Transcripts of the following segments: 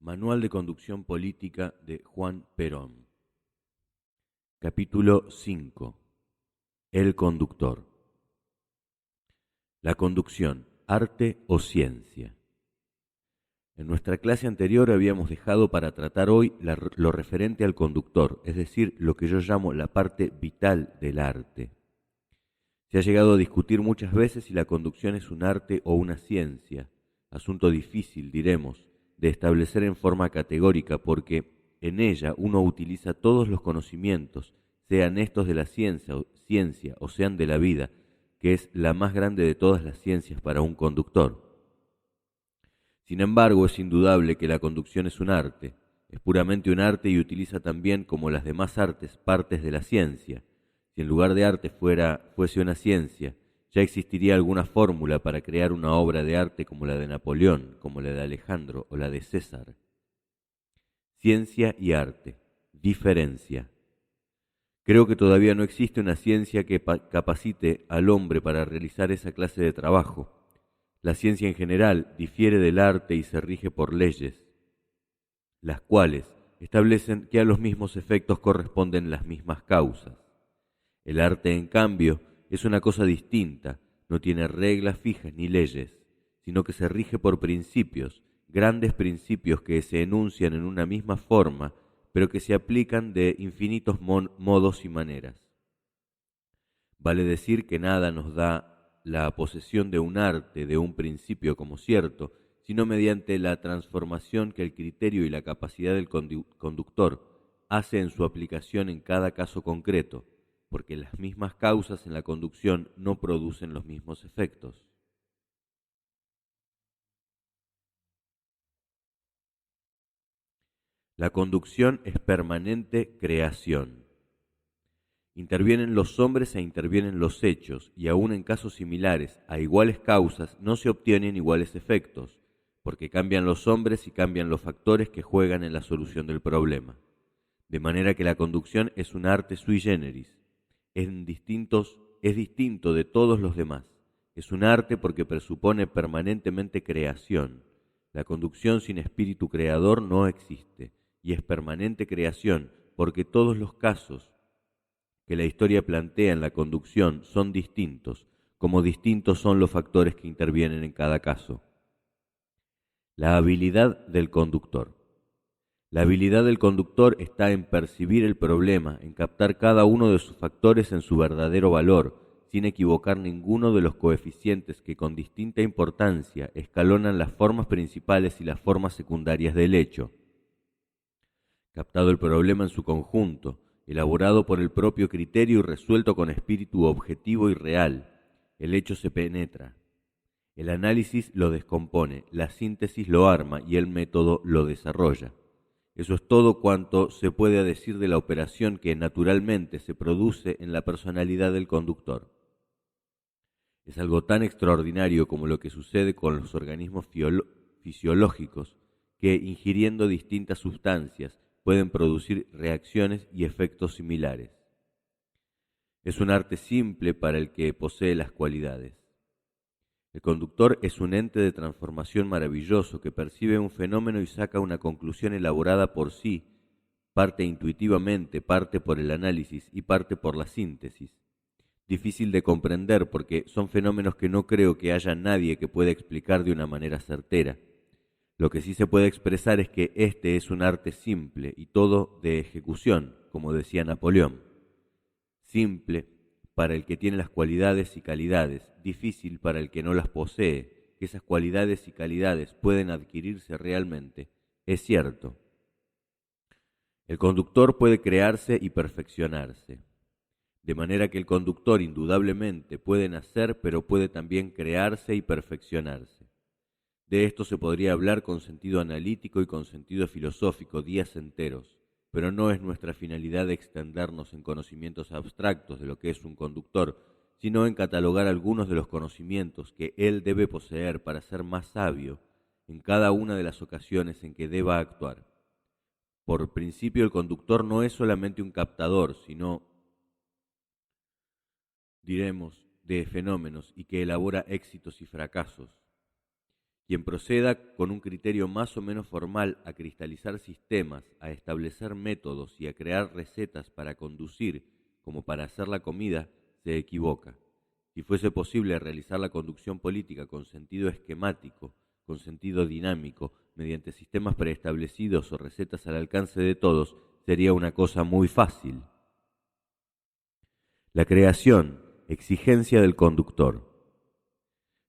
Manual de Conducción Política de Juan Perón. Capítulo 5. El conductor. La conducción, arte o ciencia. En nuestra clase anterior habíamos dejado para tratar hoy lo referente al conductor, es decir, lo que yo llamo la parte vital del arte. Se ha llegado a discutir muchas veces si la conducción es un arte o una ciencia, asunto difícil, diremos, de establecer en forma categórica, porque en ella uno utiliza todos los conocimientos, sean estos de la ciencia o sean de la vida, que es la más grande de todas las ciencias para un conductor. Sin embargo, es indudable que la conducción es un arte, es puramente un arte y utiliza también, como las demás artes, partes de la ciencia. Si en lugar de arte fuese una ciencia, ya existiría alguna fórmula para crear una obra de arte como la de Napoleón, como la de Alejandro o la de César. Ciencia y arte. Diferencia. Creo que todavía no existe una ciencia que capacite al hombre para realizar esa clase de trabajo. La ciencia en general difiere del arte y se rige por leyes, las cuales establecen que a los mismos efectos corresponden las mismas causas. El arte, en cambio, es una cosa distinta, no tiene reglas fijas ni leyes, sino que se rige por principios, grandes principios que se enuncian en una misma forma, pero que se aplican de infinitos modos y maneras. Vale decir que nada nos da la posesión de un arte, de un principio como cierto, sino mediante la transformación que el criterio y la capacidad del conductor hace en su aplicación en cada caso concreto, porque las mismas causas en la conducción no producen los mismos efectos. La conducción es permanente creación. Intervienen los hombres e intervienen los hechos, y aun en casos similares, a iguales causas, no se obtienen iguales efectos, porque cambian los hombres y cambian los factores que juegan en la solución del problema. De manera que la conducción es un arte sui generis, es distinto de todos los demás. Es un arte porque presupone permanentemente creación. La conducción sin espíritu creador no existe, y es permanente creación porque todos los casos que la historia plantea en la conducción son distintos, como distintos son los factores que intervienen en cada caso. La habilidad del conductor. La habilidad del conductor está en percibir el problema, en captar cada uno de sus factores en su verdadero valor, sin equivocar ninguno de los coeficientes que con distinta importancia escalonan las formas principales y las formas secundarias del hecho. Captado el problema en su conjunto, elaborado por el propio criterio y resuelto con espíritu objetivo y real, el hecho se penetra. El análisis lo descompone, la síntesis lo arma y el método lo desarrolla. Eso es todo cuanto se puede decir de la operación que naturalmente se produce en la personalidad del conductor. Es algo tan extraordinario como lo que sucede con los organismos fisiológicos, que ingiriendo distintas sustancias pueden producir reacciones y efectos similares. Es un arte simple para el que posee las cualidades. El conductor es un ente de transformación maravilloso que percibe un fenómeno y saca una conclusión elaborada por sí, parte intuitivamente, parte por el análisis y parte por la síntesis. Difícil de comprender porque son fenómenos que no creo que haya nadie que pueda explicar de una manera certera. Lo que sí se puede expresar es que este es un arte simple y todo de ejecución, como decía Napoleón. Simple para el que tiene las cualidades y calidades, difícil para el que no las posee, que esas cualidades y calidades pueden adquirirse realmente, es cierto. El conductor puede crearse y perfeccionarse, de manera que el conductor indudablemente puede nacer, pero puede también crearse y perfeccionarse. De esto se podría hablar con sentido analítico y con sentido filosófico días enteros, pero no es nuestra finalidad extendernos en conocimientos abstractos de lo que es un conductor, sino en catalogar algunos de los conocimientos que él debe poseer para ser más sabio en cada una de las ocasiones en que deba actuar. Por principio, el conductor no es solamente un captador, sino, diremos, de fenómenos y que elabora éxitos y fracasos. Quien proceda con un criterio más o menos formal a cristalizar sistemas, a establecer métodos y a crear recetas para conducir como para hacer la comida, se equivoca. Si fuese posible realizar la conducción política con sentido esquemático, con sentido dinámico, mediante sistemas preestablecidos o recetas al alcance de todos, sería una cosa muy fácil. La creación, exigencia del conductor.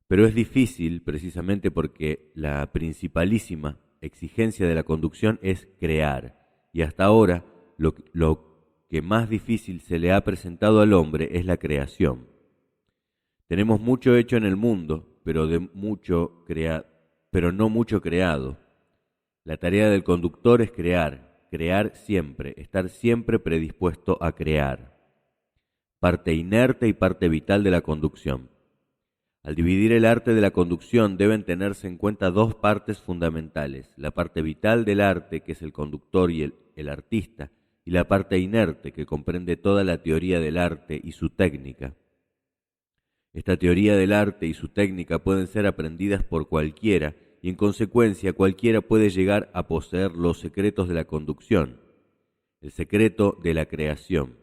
Pero es difícil precisamente porque la principalísima exigencia de la conducción es crear. Y hasta ahora lo que más difícil se le ha presentado al hombre es la creación. Tenemos mucho hecho en el mundo, pero no mucho creado. La tarea del conductor es crear siempre, estar siempre predispuesto a crear. Parte inerte y parte vital de la conducción. Al dividir el arte de la conducción deben tenerse en cuenta dos partes fundamentales, la parte vital del arte, que es el conductor y el artista, y la parte inerte, que comprende toda la teoría del arte y su técnica. Esta teoría del arte y su técnica pueden ser aprendidas por cualquiera, y en consecuencia cualquiera puede llegar a poseer los secretos de la conducción, el secreto de la creación.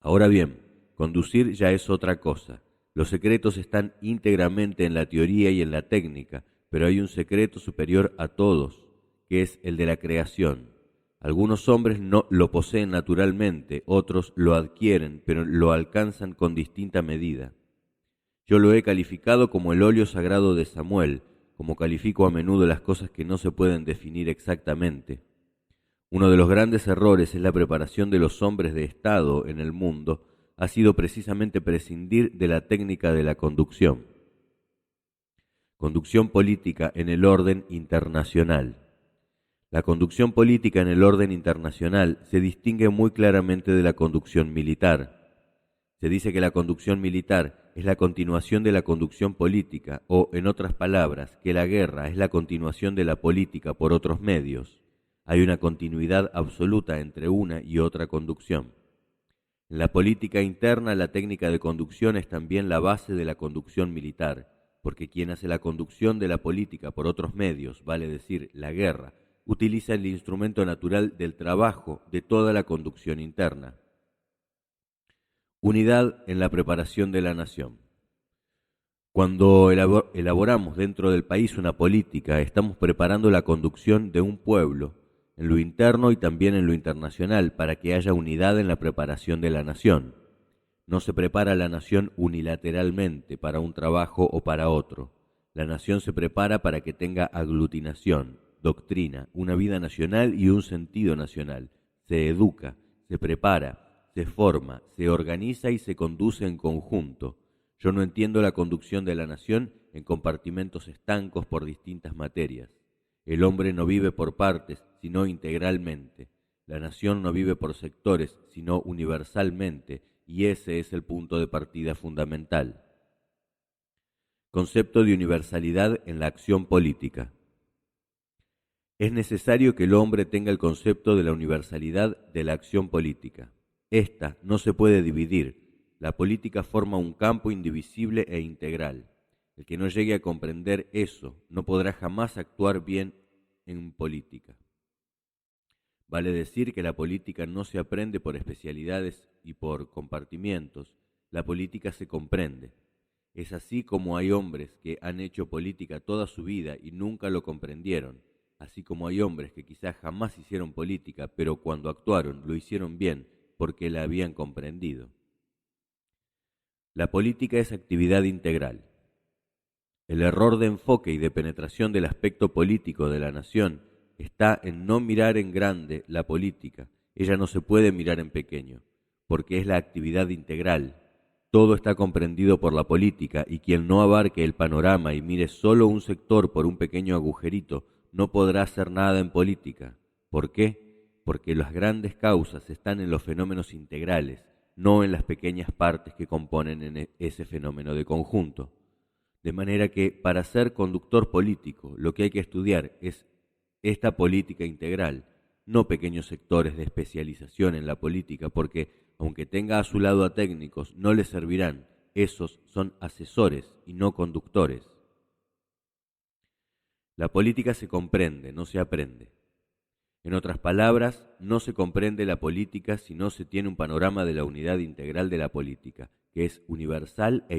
Ahora bien, conducir ya es otra cosa. Los secretos están íntegramente en la teoría y en la técnica, pero hay un secreto superior a todos, que es el de la creación. Algunos hombres no lo poseen naturalmente, otros lo adquieren, pero lo alcanzan con distinta medida. Yo lo he calificado como el óleo sagrado de Samuel, como califico a menudo las cosas que no se pueden definir exactamente. Uno de los grandes errores es la preparación de los hombres de Estado en el mundo, ha sido precisamente prescindir de la técnica de la conducción. Conducción política en el orden internacional. La conducción política en el orden internacional se distingue muy claramente de la conducción militar. Se dice que la conducción militar es la continuación de la conducción política, o, en otras palabras, que la guerra es la continuación de la política por otros medios. Hay una continuidad absoluta entre una y otra conducción. En la política interna, la técnica de conducción es también la base de la conducción militar, porque quien hace la conducción de la política por otros medios, vale decir, la guerra, utiliza el instrumento natural del trabajo de toda la conducción interna. Unidad en la preparación de la nación. Cuando elaboramos dentro del país una política, estamos preparando la conducción de un pueblo, en lo interno y también en lo internacional, para que haya unidad en la preparación de la nación. No se prepara la nación unilateralmente para un trabajo o para otro. La nación se prepara para que tenga aglutinación, doctrina, una vida nacional y un sentido nacional. Se educa, se prepara, se forma, se organiza y se conduce en conjunto. Yo no entiendo la conducción de la nación en compartimentos estancos por distintas materias. El hombre no vive por partes, sino integralmente. La nación no vive por sectores, sino universalmente, y ese es el punto de partida fundamental. Concepto de universalidad en la acción política. Es necesario que el hombre tenga el concepto de la universalidad de la acción política. Esta no se puede dividir. La política forma un campo indivisible e integral. El que no llegue a comprender eso no podrá jamás actuar bien en política. Vale decir que la política no se aprende por especialidades y por compartimientos. La política se comprende. Es así como hay hombres que han hecho política toda su vida y nunca lo comprendieron, así como hay hombres que quizás jamás hicieron política, pero cuando actuaron lo hicieron bien porque la habían comprendido. La política es actividad integral. El error de enfoque y de penetración del aspecto político de la nación está en no mirar en grande la política. Ella no se puede mirar en pequeño, porque es la actividad integral. Todo está comprendido por la política y quien no abarque el panorama y mire solo un sector por un pequeño agujerito no podrá hacer nada en política. ¿Por qué? Porque las grandes causas están en los fenómenos integrales, no en las pequeñas partes que componen ese fenómeno de conjunto. De manera que para ser conductor político lo que hay que estudiar es esta política integral, no pequeños sectores de especialización en la política, porque aunque tenga a su lado a técnicos, no les servirán. Esos son asesores y no conductores. La política se comprende, no se aprende. En otras palabras, no se comprende la política si no se tiene un panorama de la unidad integral de la política, que es universal e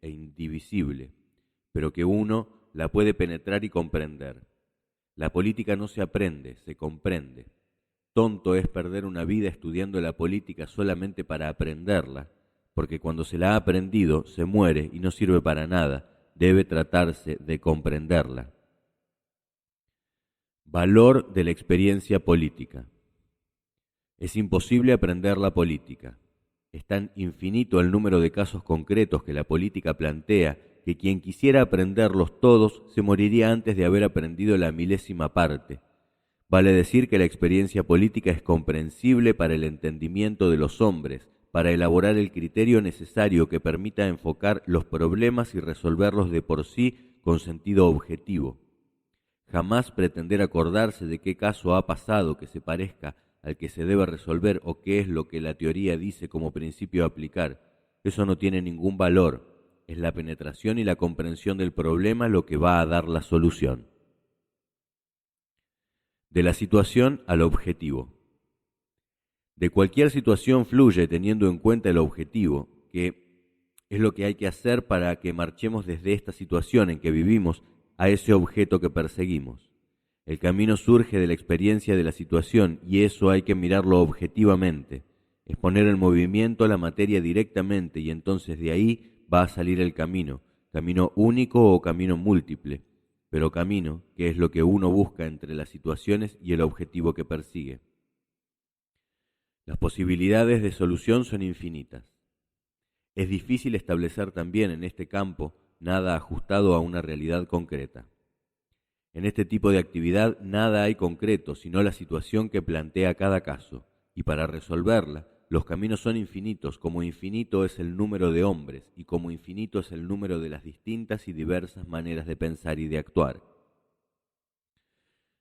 indivisible, pero que uno la puede penetrar y comprender. La política no se aprende, se comprende. Tonto es perder una vida estudiando la política solamente para aprenderla, porque cuando se la ha aprendido se muere y no sirve para nada. Debe tratarse de comprenderla. Valor de la experiencia política. Es imposible aprender la política. Es tan infinito el número de casos concretos que la política plantea que quien quisiera aprenderlos todos se moriría antes de haber aprendido la milésima parte. Vale decir que la experiencia política es comprensible para el entendimiento de los hombres, para elaborar el criterio necesario que permita enfocar los problemas y resolverlos de por sí con sentido objetivo. Jamás pretender acordarse de qué caso ha pasado que se parezca al que se debe resolver o qué es lo que la teoría dice como principio a aplicar. Eso no tiene ningún valor. Es la penetración y la comprensión del problema lo que va a dar la solución. De la situación al objetivo. De cualquier situación fluye teniendo en cuenta el objetivo, que es lo que hay que hacer para que marchemos desde esta situación en que vivimos a ese objeto que perseguimos. El camino surge de la experiencia de la situación y eso hay que mirarlo objetivamente. Es poner en movimiento la materia directamente y entonces de ahí va a salir el camino, camino único o camino múltiple, pero camino, que es lo que uno busca entre las situaciones y el objetivo que persigue. Las posibilidades de solución son infinitas. Es difícil establecer también en este campo nada ajustado a una realidad concreta. En este tipo de actividad nada hay concreto, sino la situación que plantea cada caso, y para resolverla, los caminos son infinitos, como infinito es el número de hombres, y como infinito es el número de las distintas y diversas maneras de pensar y de actuar.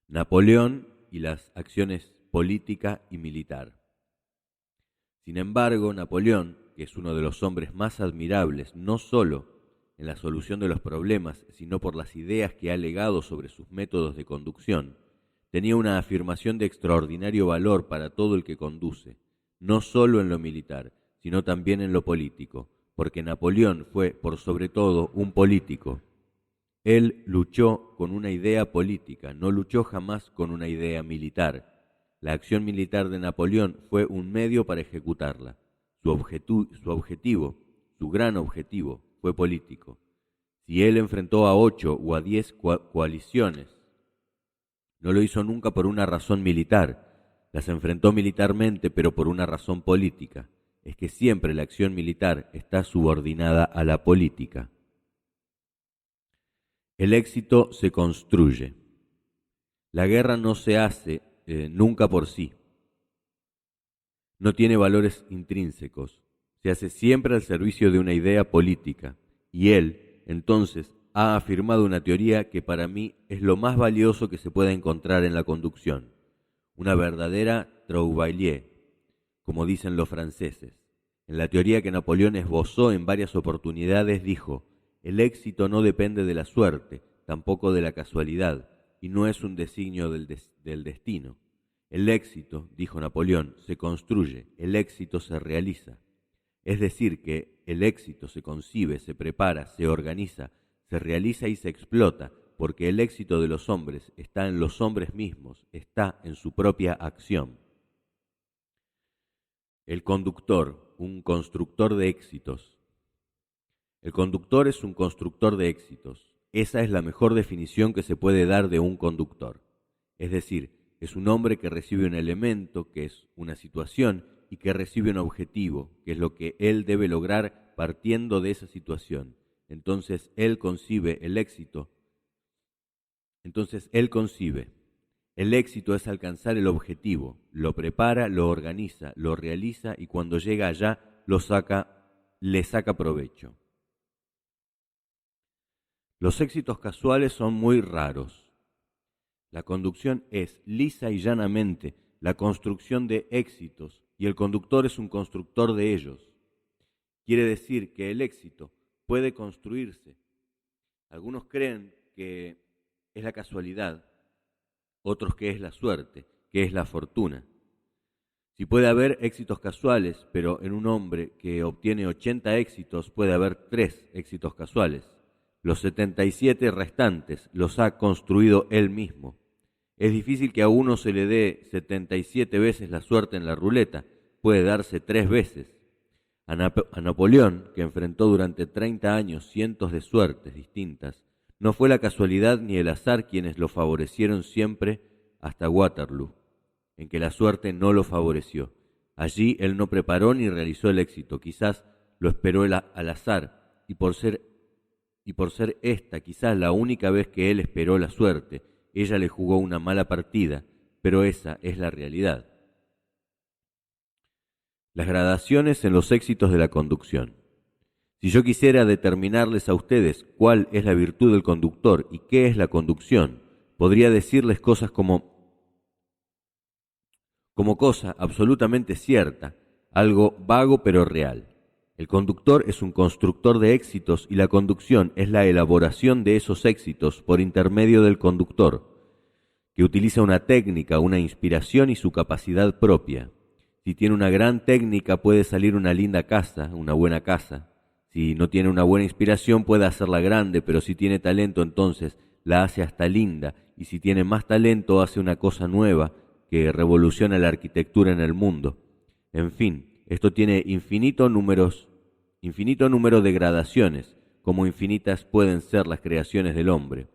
Napoleón y las acciones política y militar. Sin embargo, Napoleón, que es uno de los hombres más admirables, no solo en la solución de los problemas, sino por las ideas que ha legado sobre sus métodos de conducción, tenía una afirmación de extraordinario valor para todo el que conduce, no solo en lo militar, sino también en lo político, porque Napoleón fue, por sobre todo, un político. Él luchó con una idea política, no luchó jamás con una idea militar. La acción militar de Napoleón fue un medio para ejecutarla. Su objetivo, su gran objetivo, fue político. Si él enfrentó a 8 o a 10 coaliciones, no lo hizo nunca por una razón militar. Las enfrentó militarmente, pero por una razón política. Es que siempre la acción militar está subordinada a la política. El éxito se construye. La guerra no se hace nunca por sí. No tiene valores intrínsecos. Se hace siempre al servicio de una idea política. Y él, entonces, ha afirmado una teoría que para mí es lo más valioso que se pueda encontrar en la conducción. Una verdadera trouvaille, como dicen los franceses. En la teoría que Napoleón esbozó en varias oportunidades dijo: el éxito no depende de la suerte, tampoco de la casualidad, y no es un designio del destino. El éxito, dijo Napoleón, se construye, el éxito se realiza. Es decir, que el éxito se concibe, se prepara, se organiza, se realiza y se explota, porque el éxito de los hombres está en los hombres mismos, está en su propia acción. El conductor, un constructor de éxitos. El conductor es un constructor de éxitos. Esa es la mejor definición que se puede dar de un conductor. Es decir, es un hombre que recibe un elemento, que es una situación, y que recibe un objetivo, que es lo que él debe lograr partiendo de esa situación. Entonces él concibe el éxito. El éxito es alcanzar el objetivo, lo prepara, lo organiza, lo realiza y cuando llega allá le saca provecho. Los éxitos casuales son muy raros. La conducción es lisa y llanamente la construcción de éxitos y el conductor es un constructor de ellos. Quiere decir que el éxito puede construirse. Algunos creen que es la casualidad, otros qué es la suerte, qué es la fortuna. Si puede haber éxitos casuales, pero en un hombre que obtiene 80 éxitos puede haber 3 éxitos casuales. Los 77 restantes los ha construido él mismo. Es difícil que a uno se le dé 77 veces la suerte en la ruleta, puede darse 3 veces. A Napoleón, que enfrentó durante 30 años cientos de suertes distintas, no fue la casualidad ni el azar quienes lo favorecieron siempre hasta Waterloo, en que la suerte no lo favoreció. Allí él no preparó ni realizó el éxito, quizás lo esperó al azar, y por ser esta quizás la única vez que él esperó la suerte, ella le jugó una mala partida, pero esa es la realidad. Las gradaciones en los éxitos de la conducción. Si yo quisiera determinarles a ustedes cuál es la virtud del conductor y qué es la conducción, podría decirles cosas como cosa absolutamente cierta, algo vago pero real. El conductor es un constructor de éxitos y la conducción es la elaboración de esos éxitos por intermedio del conductor, que utiliza una técnica, una inspiración y su capacidad propia. Si tiene una gran técnica puede salir una linda casa, una buena casa. Si no tiene una buena inspiración puede hacerla grande, pero si tiene talento entonces la hace hasta linda, y si tiene más talento hace una cosa nueva que revoluciona la arquitectura en el mundo. En fin, esto tiene infinito número de gradaciones, como infinitas pueden ser las creaciones del hombre.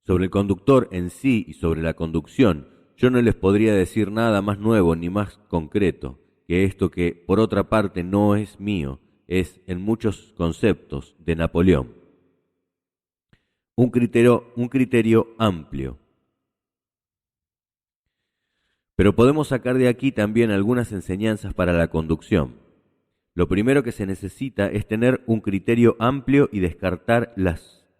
Sobre el conductor en sí y sobre la conducción, yo no les podría decir nada más nuevo ni más concreto que esto que, por otra parte, no es mío, es en muchos conceptos de Napoleón. Un criterio amplio. Pero podemos sacar de aquí también algunas enseñanzas para la conducción. Lo primero que se necesita es tener un criterio amplio y descartar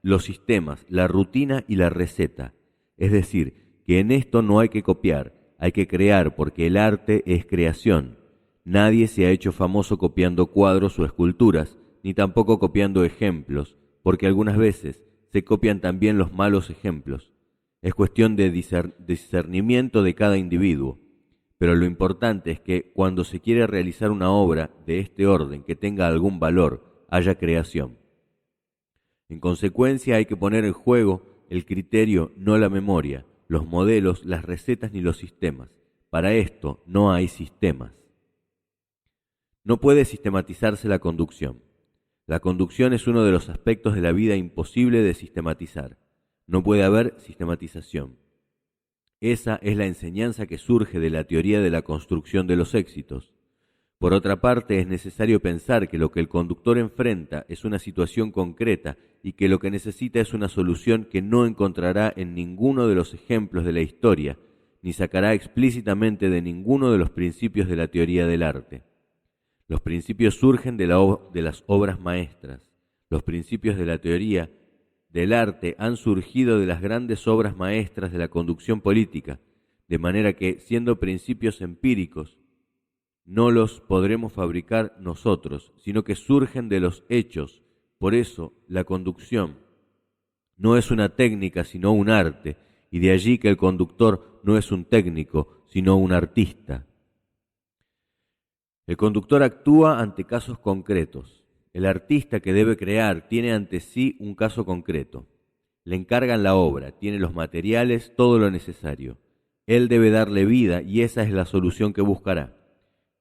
los sistemas, la rutina y la receta. Es decir, que en esto no hay que copiar, hay que crear, porque el arte es creación. Nadie se ha hecho famoso copiando cuadros o esculturas, ni tampoco copiando ejemplos, porque algunas veces se copian también los malos ejemplos. Es cuestión de discernimiento de cada individuo. Pero lo importante es que cuando se quiere realizar una obra de este orden que tenga algún valor, haya creación. En consecuencia hay que poner en juego el criterio, no la memoria, los modelos, las recetas ni los sistemas. Para esto no hay sistemas. No puede sistematizarse la conducción. La conducción es uno de los aspectos de la vida imposible de sistematizar. No puede haber sistematización. Esa es la enseñanza que surge de la teoría de la construcción de los éxitos. Por otra parte, es necesario pensar que lo que el conductor enfrenta es una situación concreta y que lo que necesita es una solución que no encontrará en ninguno de los ejemplos de la historia, ni sacará explícitamente de ninguno de los principios de la teoría del arte. Los principios surgen de las obras maestras. Los principios de la teoría del arte han surgido de las grandes obras maestras de la conducción política, de manera que, siendo principios empíricos, no los podremos fabricar nosotros, sino que surgen de los hechos. Por eso, la conducción no es una técnica, sino un arte, y de allí que el conductor no es un técnico, sino un artista. El conductor actúa ante casos concretos. El artista que debe crear tiene ante sí un caso concreto. Le encargan la obra, tiene los materiales, todo lo necesario. Él debe darle vida y esa es la solución que buscará.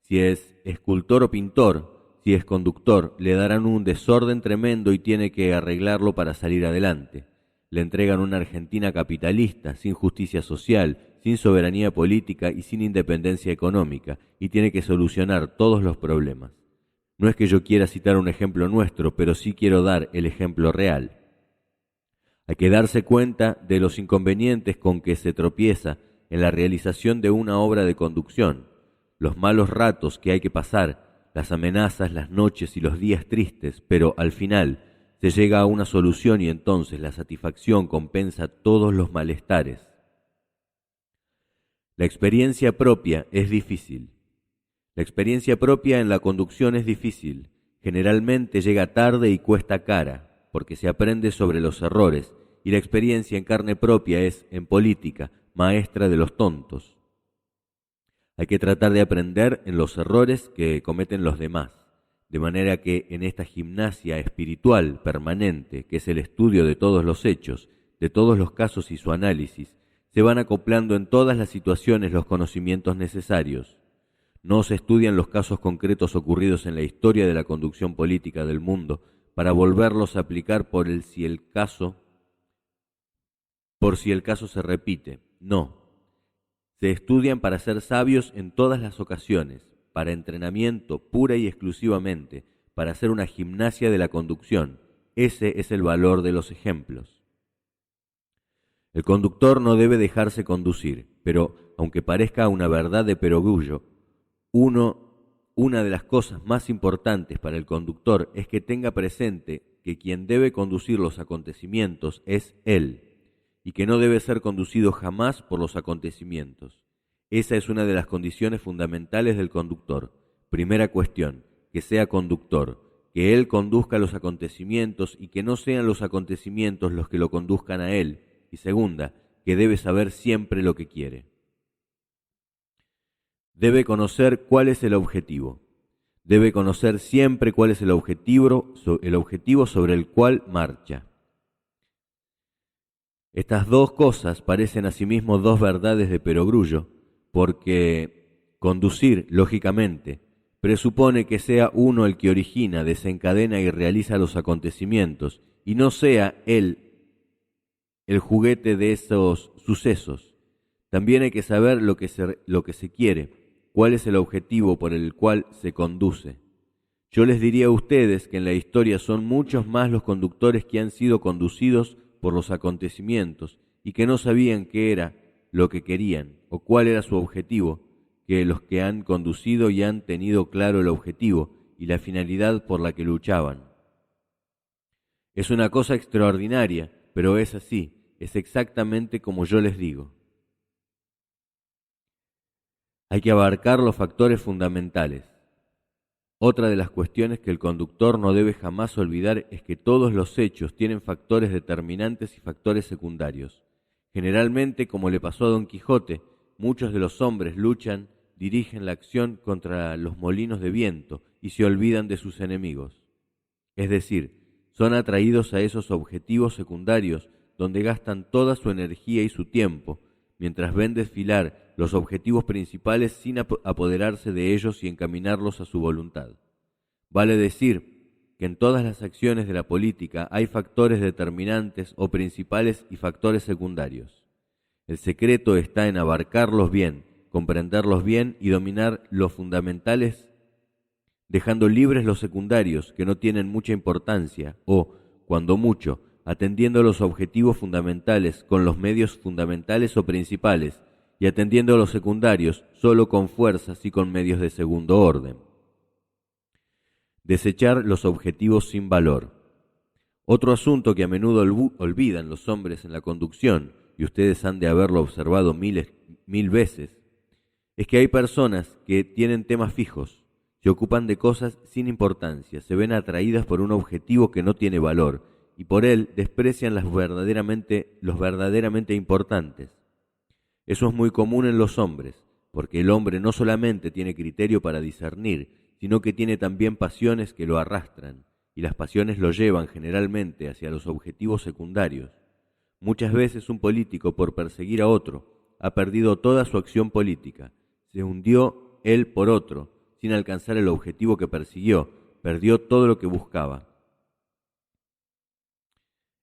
Si es escultor o pintor, si es conductor, le darán un desorden tremendo y tiene que arreglarlo para salir adelante. Le entregan una Argentina capitalista, sin justicia social, sin soberanía política y sin independencia económica, y tiene que solucionar todos los problemas. No es que yo quiera citar un ejemplo nuestro, pero sí quiero dar el ejemplo real. Hay que darse cuenta de los inconvenientes con que se tropieza en la realización de una obra de conducción, los malos ratos que hay que pasar, las amenazas, las noches y los días tristes, pero al final se llega a una solución y entonces la satisfacción compensa todos los malestares. La experiencia propia es difícil. La experiencia propia en la conducción es difícil. Generalmente llega tarde y cuesta cara, porque se aprende sobre los errores y la experiencia en carne propia es, en política, maestra de los tontos. Hay que tratar de aprender en los errores que cometen los demás, de manera que en esta gimnasia espiritual permanente, que es el estudio de todos los hechos, de todos los casos y su análisis, se van acoplando en todas las situaciones los conocimientos necesarios. No se estudian los casos concretos ocurridos en la historia de la conducción política del mundo para volverlos a aplicar por si el caso se repite. No. Se estudian para ser sabios en todas las ocasiones, para entrenamiento pura y exclusivamente, para hacer una gimnasia de la conducción. Ese es el valor de los ejemplos. El conductor no debe dejarse conducir, pero, aunque parezca una verdad de perogrullo, una de las cosas más importantes para el conductor es que tenga presente que quien debe conducir los acontecimientos es él, y que no debe ser conducido jamás por los acontecimientos. Esa es una de las condiciones fundamentales del conductor. Primera cuestión, que sea conductor, que él conduzca los acontecimientos y que no sean los acontecimientos los que lo conduzcan a él. Y segunda, que debe saber siempre lo que quiere. Debe conocer cuál es el objetivo. Debe conocer siempre cuál es el objetivo sobre el cual marcha. Estas dos cosas parecen asimismo dos verdades de perogrullo, porque conducir, lógicamente, presupone que sea uno el que origina, desencadena y realiza los acontecimientos, y no sea él el juguete de esos sucesos. También hay que saber lo que se quiere, cuál es el objetivo por el cual se conduce. Yo les diría a ustedes que en la historia son muchos más los conductores que han sido conducidos por los acontecimientos y que no sabían qué era lo que querían o cuál era su objetivo, que los que han conducido y han tenido claro el objetivo y la finalidad por la que luchaban. Es una cosa extraordinaria, pero es así, es exactamente como yo les digo. Hay que abarcar los factores fundamentales. Otra de las cuestiones que el conductor no debe jamás olvidar es que todos los hechos tienen factores determinantes y factores secundarios. Generalmente, como le pasó a Don Quijote, muchos de los hombres dirigen la acción contra los molinos de viento y se olvidan de sus enemigos. Es decir, son atraídos a esos objetivos secundarios donde gastan toda su energía y su tiempo, mientras ven desfilar los objetivos principales sin apoderarse de ellos y encaminarlos a su voluntad. Vale decir que en todas las acciones de la política hay factores determinantes o principales y factores secundarios. El secreto está en abarcarlos bien, comprenderlos bien y dominar los fundamentales, dejando libres los secundarios que no tienen mucha importancia o, cuando mucho, atendiendo a los objetivos fundamentales con los medios fundamentales o principales y atendiendo a los secundarios solo con fuerzas y con medios de segundo orden. Desechar los objetivos sin valor. Otro asunto que a menudo olvidan los hombres en la conducción, y ustedes han de haberlo observado mil veces, es que hay personas que tienen temas fijos, se ocupan de cosas sin importancia, se ven atraídas por un objetivo que no tiene valor, y por él desprecian los verdaderamente importantes. Eso es muy común en los hombres, porque el hombre no solamente tiene criterio para discernir, sino que tiene también pasiones que lo arrastran, y las pasiones lo llevan generalmente hacia los objetivos secundarios. Muchas veces un político, por perseguir a otro, ha perdido toda su acción política, se hundió él por otro, sin alcanzar el objetivo que persiguió, perdió todo lo que buscaba.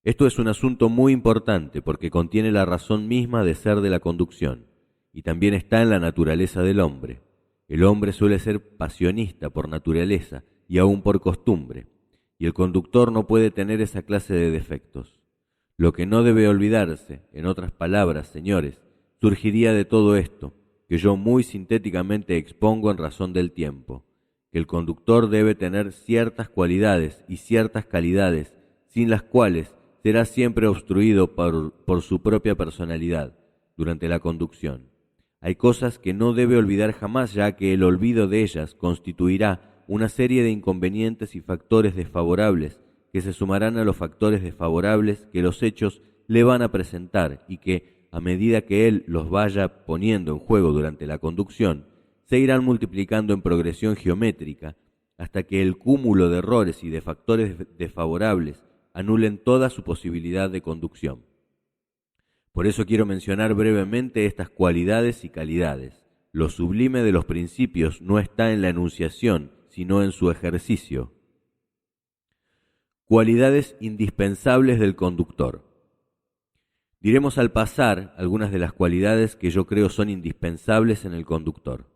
Esto es un asunto muy importante porque contiene la razón misma de ser de la conducción y también está en la naturaleza del hombre. El hombre suele ser pasionista por naturaleza y aún por costumbre, y el conductor no puede tener esa clase de defectos. Lo que no debe olvidarse, en otras palabras, señores, surgiría de todo esto, que yo muy sintéticamente expongo en razón del tiempo, que el conductor debe tener ciertas cualidades y ciertas calidades, sin las cuales será siempre obstruido por su propia personalidad durante la conducción. Hay cosas que no debe olvidar jamás, ya que el olvido de ellas constituirá una serie de inconvenientes y factores desfavorables que se sumarán a los factores desfavorables que los hechos le van a presentar y que, a medida que él los vaya poniendo en juego durante la conducción, se irán multiplicando en progresión geométrica hasta que el cúmulo de errores y de factores desfavorables anulen toda su posibilidad de conducción. Por eso quiero mencionar brevemente estas cualidades y calidades. Lo sublime de los principios no está en la enunciación, sino en su ejercicio. Cualidades indispensables del conductor. Diremos al pasar algunas de las cualidades que yo creo son indispensables en el conductor.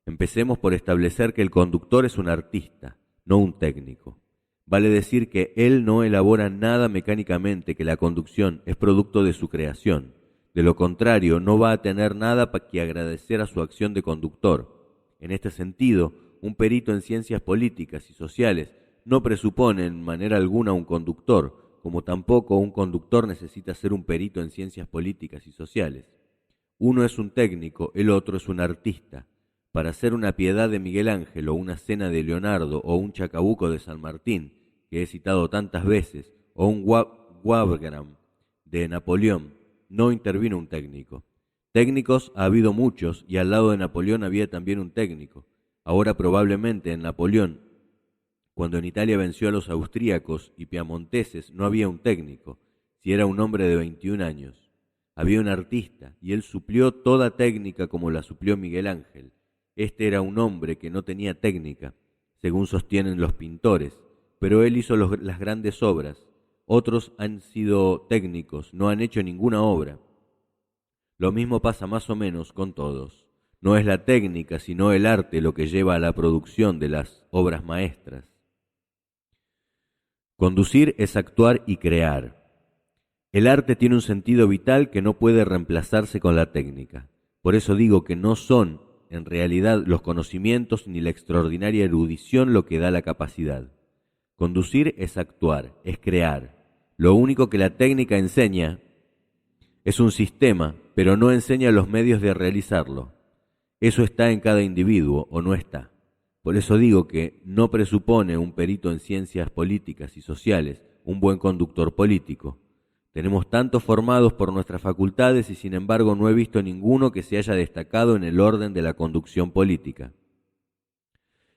Empecemos por establecer que el conductor es un artista, no un técnico. Vale decir que él no elabora nada mecánicamente, que la conducción es producto de su creación. De lo contrario, no va a tener nada que agradecer a su acción de conductor. En este sentido, un perito en ciencias políticas y sociales no presupone en manera alguna un conductor, como tampoco un conductor necesita ser un perito en ciencias políticas y sociales. Uno es un técnico, el otro es un artista. Para hacer una Piedad de Miguel Ángel o una Cena de Leonardo o un Chacabuco de San Martín, que he citado tantas veces, o un Wagram de Napoleón, no intervino un técnico. Técnicos ha habido muchos y al lado de Napoleón había también un técnico. Ahora probablemente en Napoleón, cuando en Italia venció a los austríacos y piamonteses, no había un técnico, si era un hombre de 21 años. Había un artista y él suplió toda técnica como la suplió Miguel Ángel. Este era un hombre que no tenía técnica, según sostienen los pintores, pero él hizo las grandes obras. Otros han sido técnicos, no han hecho ninguna obra. Lo mismo pasa más o menos con todos. No es la técnica, sino el arte lo que lleva a la producción de las obras maestras. Conducir es actuar y crear. El arte tiene un sentido vital que no puede reemplazarse con la técnica. Por eso digo que no son en realidad los conocimientos ni la extraordinaria erudición lo que da la capacidad. Conducir es actuar, es crear. Lo único que la técnica enseña es un sistema, pero no enseña los medios de realizarlo. Eso está en cada individuo o no está. Por eso digo que no presupone un perito en ciencias políticas y sociales un buen conductor político. Tenemos tantos formados por nuestras facultades y sin embargo no he visto ninguno que se haya destacado en el orden de la conducción política.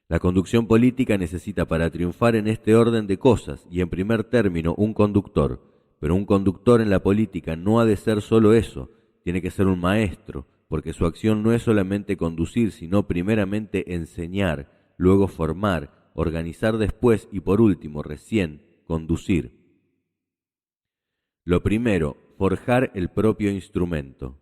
La conducción política necesita para triunfar en este orden de cosas y en primer término un conductor, pero un conductor en la política no ha de ser solo eso, tiene que ser un maestro, porque su acción no es solamente conducir, sino primeramente enseñar, luego formar, organizar después y por último, recién, conducir. Lo primero, forjar el propio instrumento.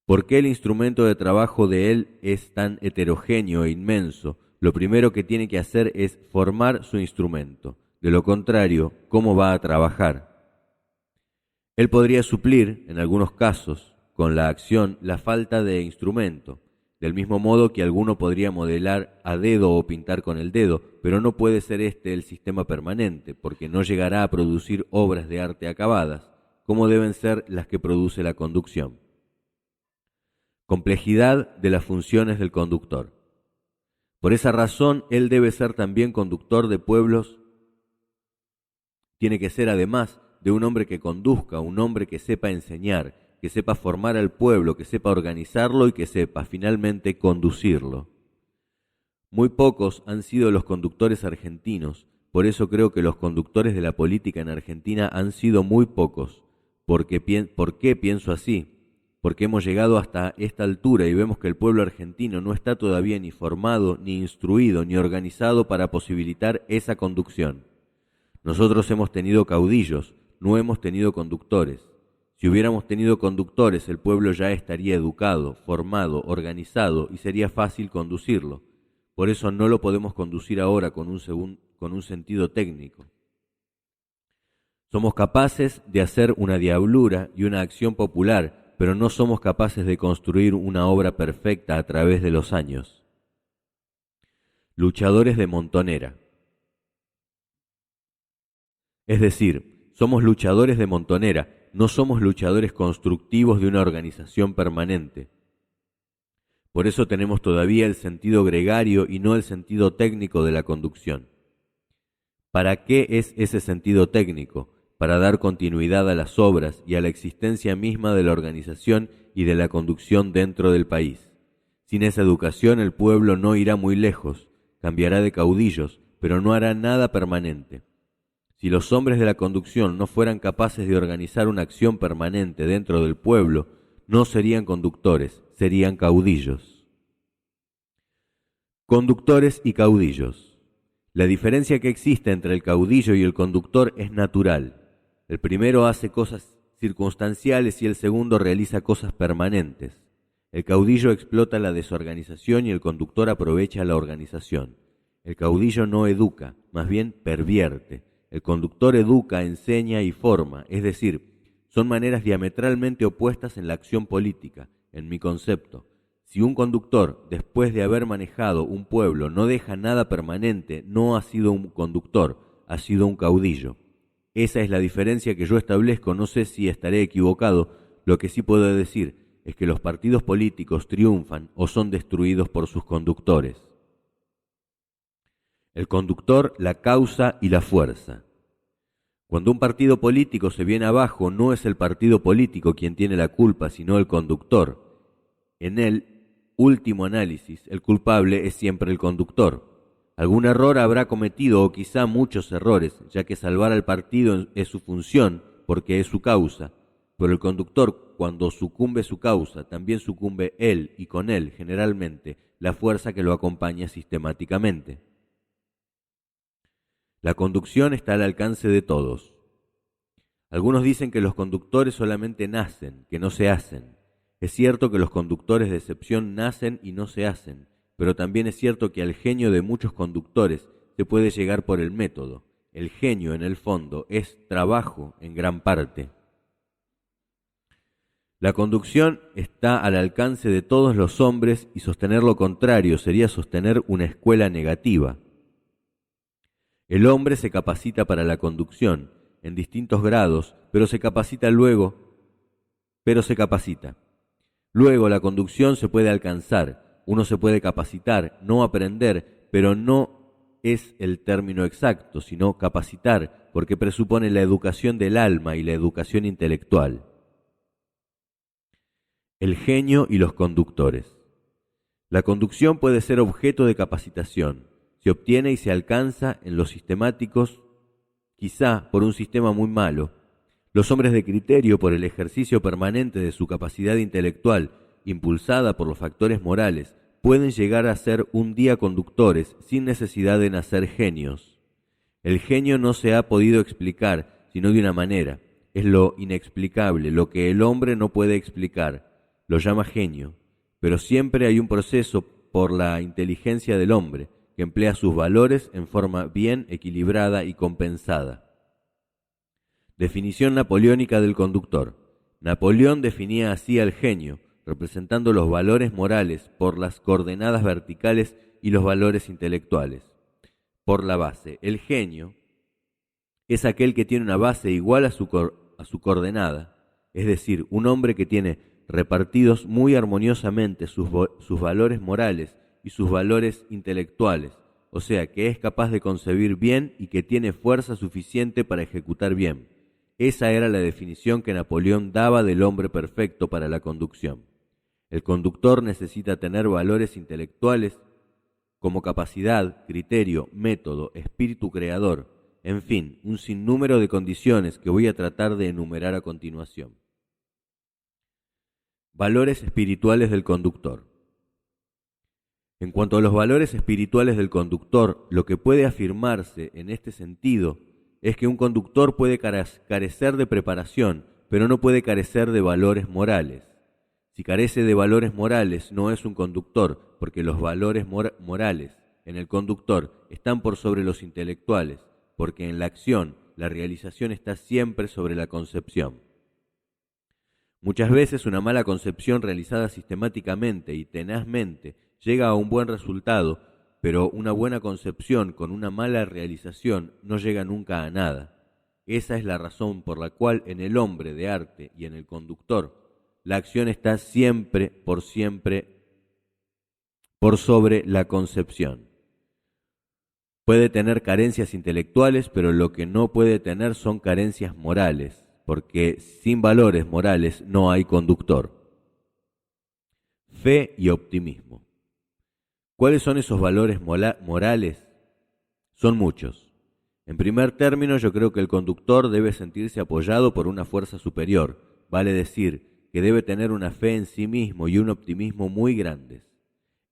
¿Por qué el instrumento de trabajo de él es tan heterogéneo e inmenso? Lo primero que tiene que hacer es formar su instrumento. De lo contrario, ¿cómo va a trabajar? Él podría suplir, en algunos casos, con la acción, la falta de instrumento, del mismo modo que alguno podría modelar a dedo o pintar con el dedo, pero no puede ser este el sistema permanente, porque no llegará a producir obras de arte acabadas, como deben ser las que produce la conducción. Complejidad de las funciones del conductor. Por esa razón, él debe ser también conductor de pueblos. Tiene que ser además de un hombre que conduzca, un hombre que sepa enseñar, que sepa formar al pueblo, que sepa organizarlo y que sepa finalmente conducirlo. Muy pocos han sido los conductores argentinos, por eso creo que los conductores de la política en Argentina han sido muy pocos. ¿Por qué pienso así? Porque hemos llegado hasta esta altura y vemos que el pueblo argentino no está todavía ni formado, ni instruido, ni organizado para posibilitar esa conducción. Nosotros hemos tenido caudillos, no hemos tenido conductores. Si hubiéramos tenido conductores, el pueblo ya estaría educado, formado, organizado y sería fácil conducirlo. Por eso no lo podemos conducir ahora con un sentido técnico. Somos capaces de hacer una diablura y una acción popular, pero no somos capaces de construir una obra perfecta a través de los años. Luchadores de montonera. Es decir, somos luchadores de montonera, no somos luchadores constructivos de una organización permanente. Por eso tenemos todavía el sentido gregario y no el sentido técnico de la conducción. ¿Para qué es ese sentido técnico? para dar continuidad a las obras y a la existencia misma de la organización y de la conducción dentro del país. Sin esa educación el pueblo no irá muy lejos, cambiará de caudillos, pero no hará nada permanente. Si los hombres de la conducción no fueran capaces de organizar una acción permanente dentro del pueblo, no serían conductores, serían caudillos. Conductores y caudillos. La diferencia que existe entre el caudillo y el conductor es natural. El primero hace cosas circunstanciales y el segundo realiza cosas permanentes. El caudillo explota la desorganización y el conductor aprovecha la organización. El caudillo no educa, más bien pervierte. El conductor educa, enseña y forma, es decir, son maneras diametralmente opuestas en la acción política, en mi concepto. Si un conductor, después de haber manejado un pueblo, no deja nada permanente, no ha sido un conductor, ha sido un caudillo. Esa es la diferencia que yo establezco, no sé si estaré equivocado, lo que sí puedo decir es que los partidos políticos triunfan o son destruidos por sus conductores. El conductor, la causa y la fuerza. Cuando un partido político se viene abajo, no es el partido político quien tiene la culpa, sino el conductor. En el último análisis, el culpable es siempre el conductor. Algún error habrá cometido o quizá muchos errores, ya que salvar al partido es su función, porque es su causa. Pero el conductor, cuando sucumbe su causa, también sucumbe él y con él, generalmente, la fuerza que lo acompaña sistemáticamente. La conducción está al alcance de todos. Algunos dicen que los conductores solamente nacen, que no se hacen. Es cierto que los conductores de excepción nacen y no se hacen, pero también es cierto que al genio de muchos conductores se puede llegar por el método. El genio, en el fondo, es trabajo en gran parte. La conducción está al alcance de todos los hombres y sostener lo contrario sería sostener una escuela negativa. El hombre se capacita para la conducción en distintos grados, pero se capacita. Luego la conducción se puede alcanzar, uno se puede capacitar, no aprender, pero no es el término exacto, sino capacitar, porque presupone la educación del alma y la educación intelectual. El genio y los conductores. La conducción puede ser objeto de capacitación. Se obtiene y se alcanza en los sistemáticos, quizá por un sistema muy malo. Los hombres de criterio, por el ejercicio permanente de su capacidad intelectual, impulsada por los factores morales, pueden llegar a ser un día conductores sin necesidad de nacer genios. El genio no se ha podido explicar, sino de una manera. Es lo inexplicable, lo que el hombre no puede explicar. Lo llama genio, pero siempre hay un proceso por la inteligencia del hombre, que emplea sus valores en forma bien equilibrada y compensada. Definición napoleónica del conductor. Napoleón definía así al genio, representando los valores morales por las coordenadas verticales y los valores intelectuales por la base. El genio es aquel que tiene una base igual a su coordenada, es decir, un hombre que tiene repartidos muy armoniosamente sus valores morales y sus valores intelectuales, o sea, que es capaz de concebir bien y que tiene fuerza suficiente para ejecutar bien. Esa era la definición que Napoleón daba del hombre perfecto para la conducción. El conductor necesita tener valores intelectuales como capacidad, criterio, método, espíritu creador, en fin, un sinnúmero de condiciones que voy a tratar de enumerar a continuación. Valores espirituales del conductor. En cuanto a los valores espirituales del conductor, lo que puede afirmarse en este sentido es que un conductor puede carecer de preparación, pero no puede carecer de valores morales. Si carece de valores morales, no es un conductor, porque los valores morales en el conductor están por sobre los intelectuales, porque en la acción la realización está siempre sobre la concepción. Muchas veces una mala concepción realizada sistemáticamente y tenazmente llega a un buen resultado, pero una buena concepción con una mala realización no llega nunca a nada. Esa es la razón por la cual en el hombre de arte y en el conductor la acción está siempre por sobre la concepción. Puede tener carencias intelectuales, pero lo que no puede tener son carencias morales, porque sin valores morales no hay conductor. Fe y optimismo. ¿Cuáles son esos valores morales? Son muchos. En primer término, yo creo que el conductor debe sentirse apoyado por una fuerza superior, vale decir, que debe tener una fe en sí mismo y un optimismo muy grandes.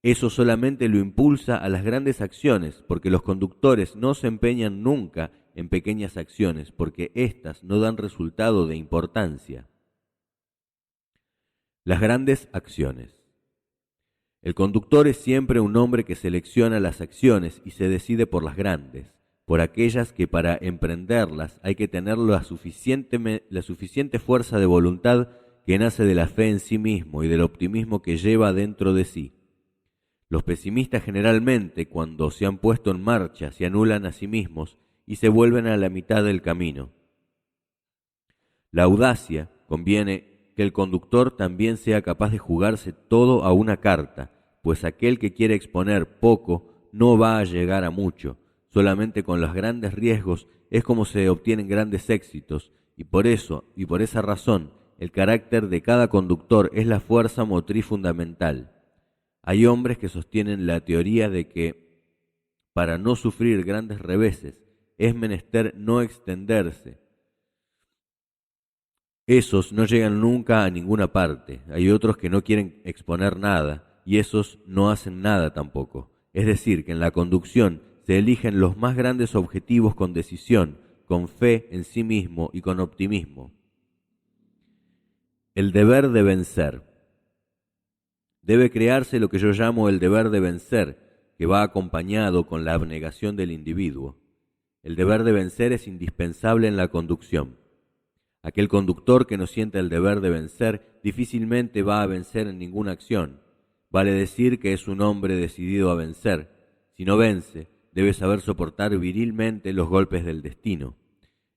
Eso solamente lo impulsa a las grandes acciones, porque los conductores no se empeñan nunca en pequeñas acciones, porque éstas no dan resultado de importancia. Las grandes acciones. El conductor es siempre un hombre que selecciona las acciones y se decide por las grandes, por aquellas que para emprenderlas hay que tener la suficiente fuerza de voluntad que nace de la fe en sí mismo y del optimismo que lleva dentro de sí. Los pesimistas generalmente, cuando se han puesto en marcha, se anulan a sí mismos y se vuelven a la mitad del camino. La audacia conviene que el conductor también sea capaz de jugarse todo a una carta, pues aquel que quiere exponer poco no va a llegar a mucho. Solamente con los grandes riesgos es como se obtienen grandes éxitos, y por esa razón, el carácter de cada conductor es la fuerza motriz fundamental. Hay hombres que sostienen la teoría de que, para no sufrir grandes reveses, es menester no extenderse. Esos no llegan nunca a ninguna parte. Hay otros que no quieren exponer nada, y esos no hacen nada tampoco. Es decir, que en la conducción se eligen los más grandes objetivos con decisión, con fe en sí mismo y con optimismo. El deber de vencer. Debe crearse lo que yo llamo el deber de vencer, que va acompañado con la abnegación del individuo. El deber de vencer es indispensable en la conducción. Aquel conductor que no sienta el deber de vencer difícilmente va a vencer en ninguna acción. Vale decir que es un hombre decidido a vencer. Si no vence, debe saber soportar virilmente los golpes del destino.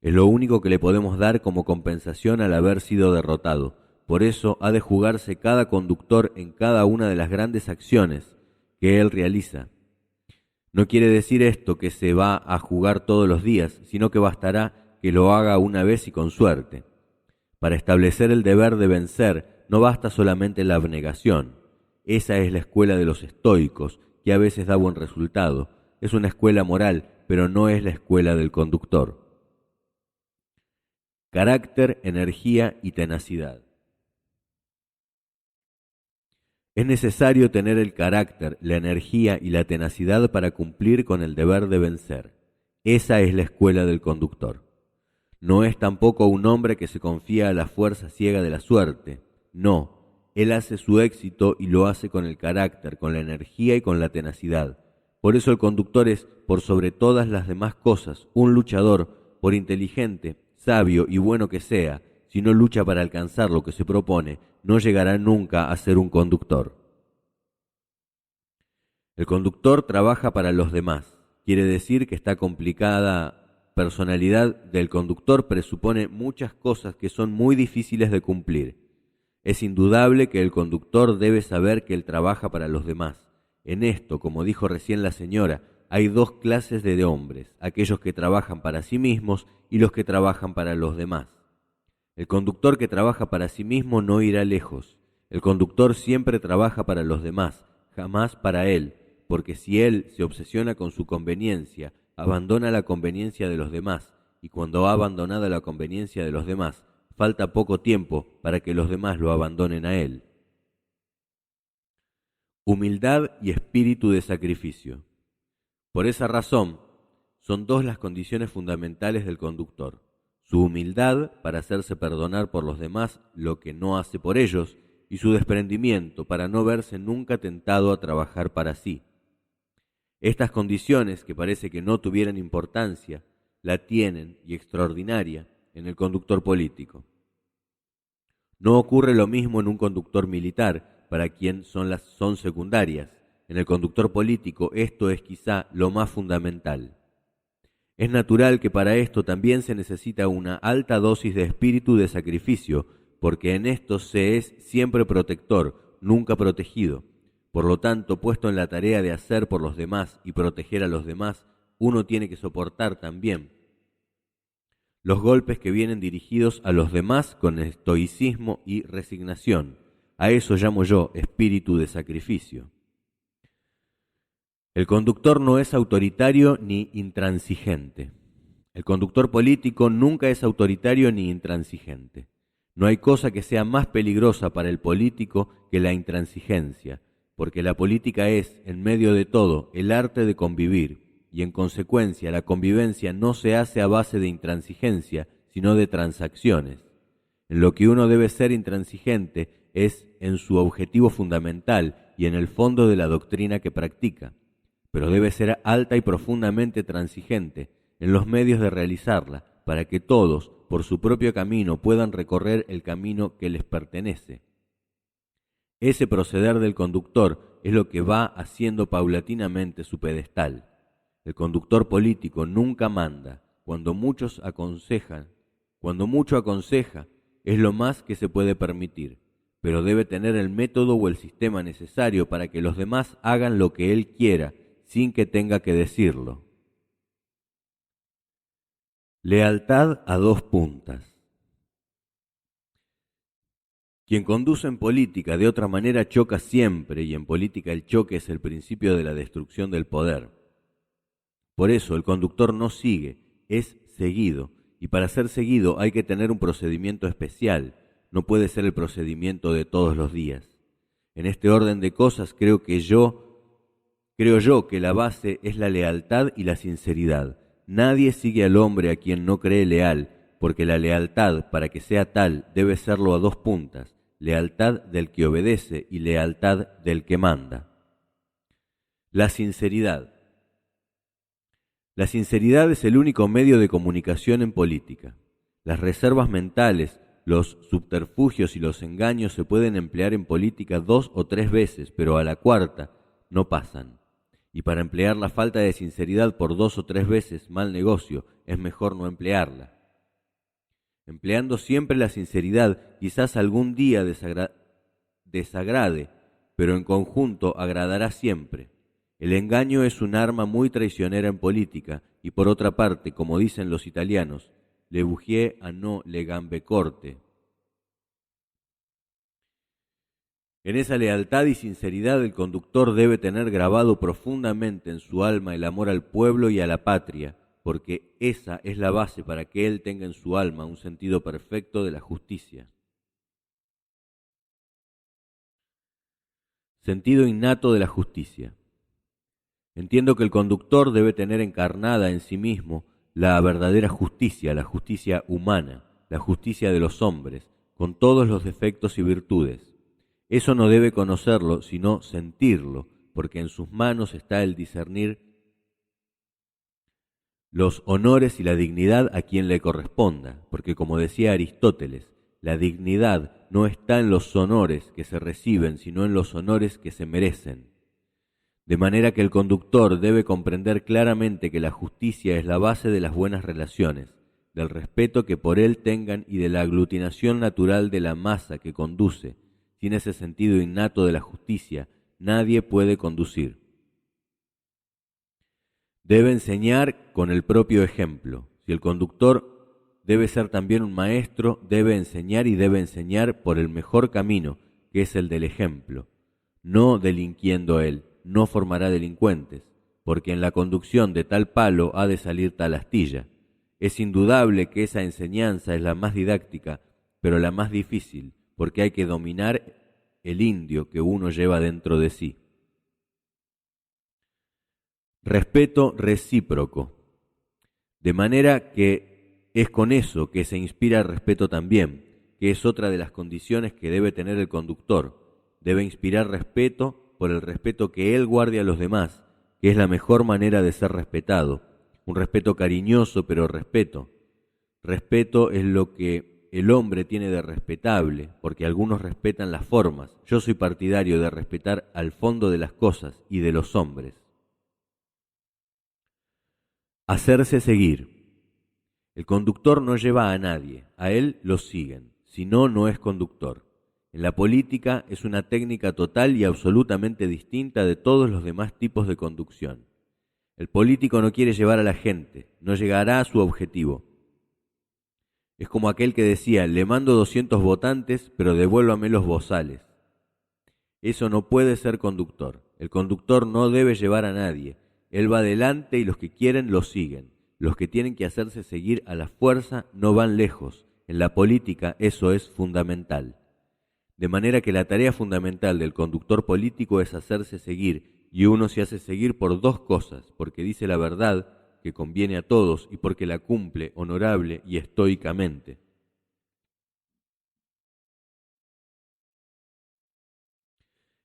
Es lo único que le podemos dar como compensación al haber sido derrotado. Por eso ha de jugarse cada conductor en cada una de las grandes acciones que él realiza. No quiere decir esto que se va a jugar todos los días, sino que bastará que lo haga una vez y con suerte. Para establecer el deber de vencer no basta solamente la abnegación. Esa es la escuela de los estoicos, que a veces da buen resultado. Es una escuela moral, pero no es la escuela del conductor. Carácter, energía y tenacidad. Es necesario tener el carácter, la energía y la tenacidad para cumplir con el deber de vencer. Esa es la escuela del conductor. No es tampoco un hombre que se confía a la fuerza ciega de la suerte. No, él hace su éxito y lo hace con el carácter, con la energía y con la tenacidad. Por eso el conductor es, por sobre todas las demás cosas, un luchador, por inteligente, sabio y bueno que sea. Si no lucha para alcanzar lo que se propone, no llegará nunca a ser un conductor. El conductor trabaja para los demás. Quiere decir que esta complicada personalidad del conductor presupone muchas cosas que son muy difíciles de cumplir. Es indudable que el conductor debe saber que él trabaja para los demás. En esto, como dijo recién la señora, hay dos clases de hombres, aquellos que trabajan para sí mismos y los que trabajan para los demás. El conductor que trabaja para sí mismo no irá lejos. El conductor siempre trabaja para los demás, jamás para él, porque si él se obsesiona con su conveniencia, abandona la conveniencia de los demás, y cuando ha abandonado la conveniencia de los demás, falta poco tiempo para que los demás lo abandonen a él. Humildad y espíritu de sacrificio. Por esa razón, son dos las condiciones fundamentales del conductor: su humildad para hacerse perdonar por los demás lo que no hace por ellos, y su desprendimiento para no verse nunca tentado a trabajar para sí. Estas condiciones, que parece que no tuvieran importancia, la tienen, y extraordinaria, en el conductor político. No ocurre lo mismo en un conductor militar, para quien son secundarias. En el conductor político esto es quizá lo más fundamental. Es natural que para esto también se necesita una alta dosis de espíritu de sacrificio, porque en esto se es siempre protector, nunca protegido. Por lo tanto, puesto en la tarea de hacer por los demás y proteger a los demás, uno tiene que soportar también los golpes que vienen dirigidos a los demás con estoicismo y resignación. A eso llamo yo espíritu de sacrificio. El conductor no es autoritario ni intransigente. El conductor político nunca es autoritario ni intransigente. No hay cosa que sea más peligrosa para el político que la intransigencia, porque la política es, en medio de todo, el arte de convivir, y en consecuencia la convivencia no se hace a base de intransigencia, sino de transacciones. En lo que uno debe ser intransigente es en su objetivo fundamental y en el fondo de la doctrina que practica, pero debe ser alta y profundamente transigente en los medios de realizarla, para que todos, por su propio camino, puedan recorrer el camino que les pertenece. Ese proceder del conductor es lo que va haciendo paulatinamente su pedestal. El conductor político nunca manda, cuando mucho aconseja, es lo más que se puede permitir, pero debe tener el método o el sistema necesario para que los demás hagan lo que él quiera, sin que tenga que decirlo. Lealtad a dos puntas. Quien conduce en política de otra manera choca siempre, y en política el choque es el principio de la destrucción del poder. Por eso el conductor no sigue, es seguido, y para ser seguido hay que tener un procedimiento especial, no puede ser el procedimiento de todos los días. En este orden de cosas creo yo que la base es la lealtad y la sinceridad. Nadie sigue al hombre a quien no cree leal, porque la lealtad, para que sea tal, debe serlo a dos puntas, lealtad del que obedece y lealtad del que manda. La sinceridad. La sinceridad es el único medio de comunicación en política. Las reservas mentales, los subterfugios y los engaños se pueden emplear en política 2 o 3 veces, pero a la cuarta no pasan. Y para emplear la falta de sinceridad por 2 o 3 veces, mal negocio, es mejor no emplearla. Empleando siempre la sinceridad, quizás algún día desagrade, pero en conjunto agradará siempre. El engaño es un arma muy traicionera en política, y por otra parte, como dicen los italianos, le bugie a no le gambe corte. En esa lealtad y sinceridad el conductor debe tener grabado profundamente en su alma el amor al pueblo y a la patria, porque esa es la base para que él tenga en su alma un sentido perfecto de la justicia. Sentido innato de la justicia. Entiendo que el conductor debe tener encarnada en sí mismo la verdadera justicia, la justicia humana, la justicia de los hombres, con todos los defectos y virtudes. Eso no debe conocerlo, sino sentirlo, porque en sus manos está el discernir los honores y la dignidad a quien le corresponda, porque como decía Aristóteles, la dignidad no está en los honores que se reciben, sino en los honores que se merecen. De manera que el conductor debe comprender claramente que la justicia es la base de las buenas relaciones, del respeto que por él tengan y de la aglutinación natural de la masa que conduce. Sin ese sentido innato de la justicia, nadie puede conducir. Debe enseñar con el propio ejemplo. Si el conductor debe ser también un maestro, debe enseñar y debe enseñar por el mejor camino, que es el del ejemplo, no delinquiendo él. No formará delincuentes, porque en la conducción de tal palo ha de salir tal astilla. Es indudable que esa enseñanza es la más didáctica, pero la más difícil, porque hay que dominar el indio que uno lleva dentro de sí. Respeto recíproco. De manera que es con eso que se inspira el respeto también, que es otra de las condiciones que debe tener el conductor. Debe inspirar respeto por el respeto que él guarde a los demás, que es la mejor manera de ser respetado, un respeto cariñoso, pero respeto. Respeto es lo que el hombre tiene de respetable, porque algunos respetan las formas. Yo soy partidario de respetar al fondo de las cosas y de los hombres. Hacerse seguir. El conductor no lleva a nadie, a él lo siguen, si no, no es conductor. En la política es una técnica total y absolutamente distinta de todos los demás tipos de conducción. El político no quiere llevar a la gente, no llegará a su objetivo. Es como aquel que decía, le mando 200 votantes, pero devuélvame los bozales. Eso no puede ser conductor. El conductor no debe llevar a nadie. Él va adelante y los que quieren lo siguen. Los que tienen que hacerse seguir a la fuerza no van lejos. En la política eso es fundamental. De manera que la tarea fundamental del conductor político es hacerse seguir, y uno se hace seguir por dos cosas, porque dice la verdad, que conviene a todos, y porque la cumple honorable y estoicamente.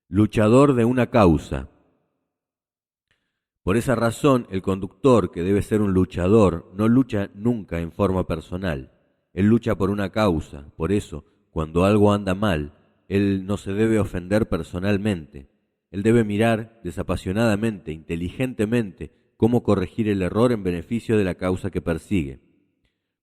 Luchador de una causa. Por esa razón, el conductor, que debe ser un luchador, no lucha nunca en forma personal. Él lucha por una causa. Por eso, cuando algo anda mal, él no se debe ofender personalmente. Él debe mirar desapasionadamente, inteligentemente, cómo corregir el error en beneficio de la causa que persigue.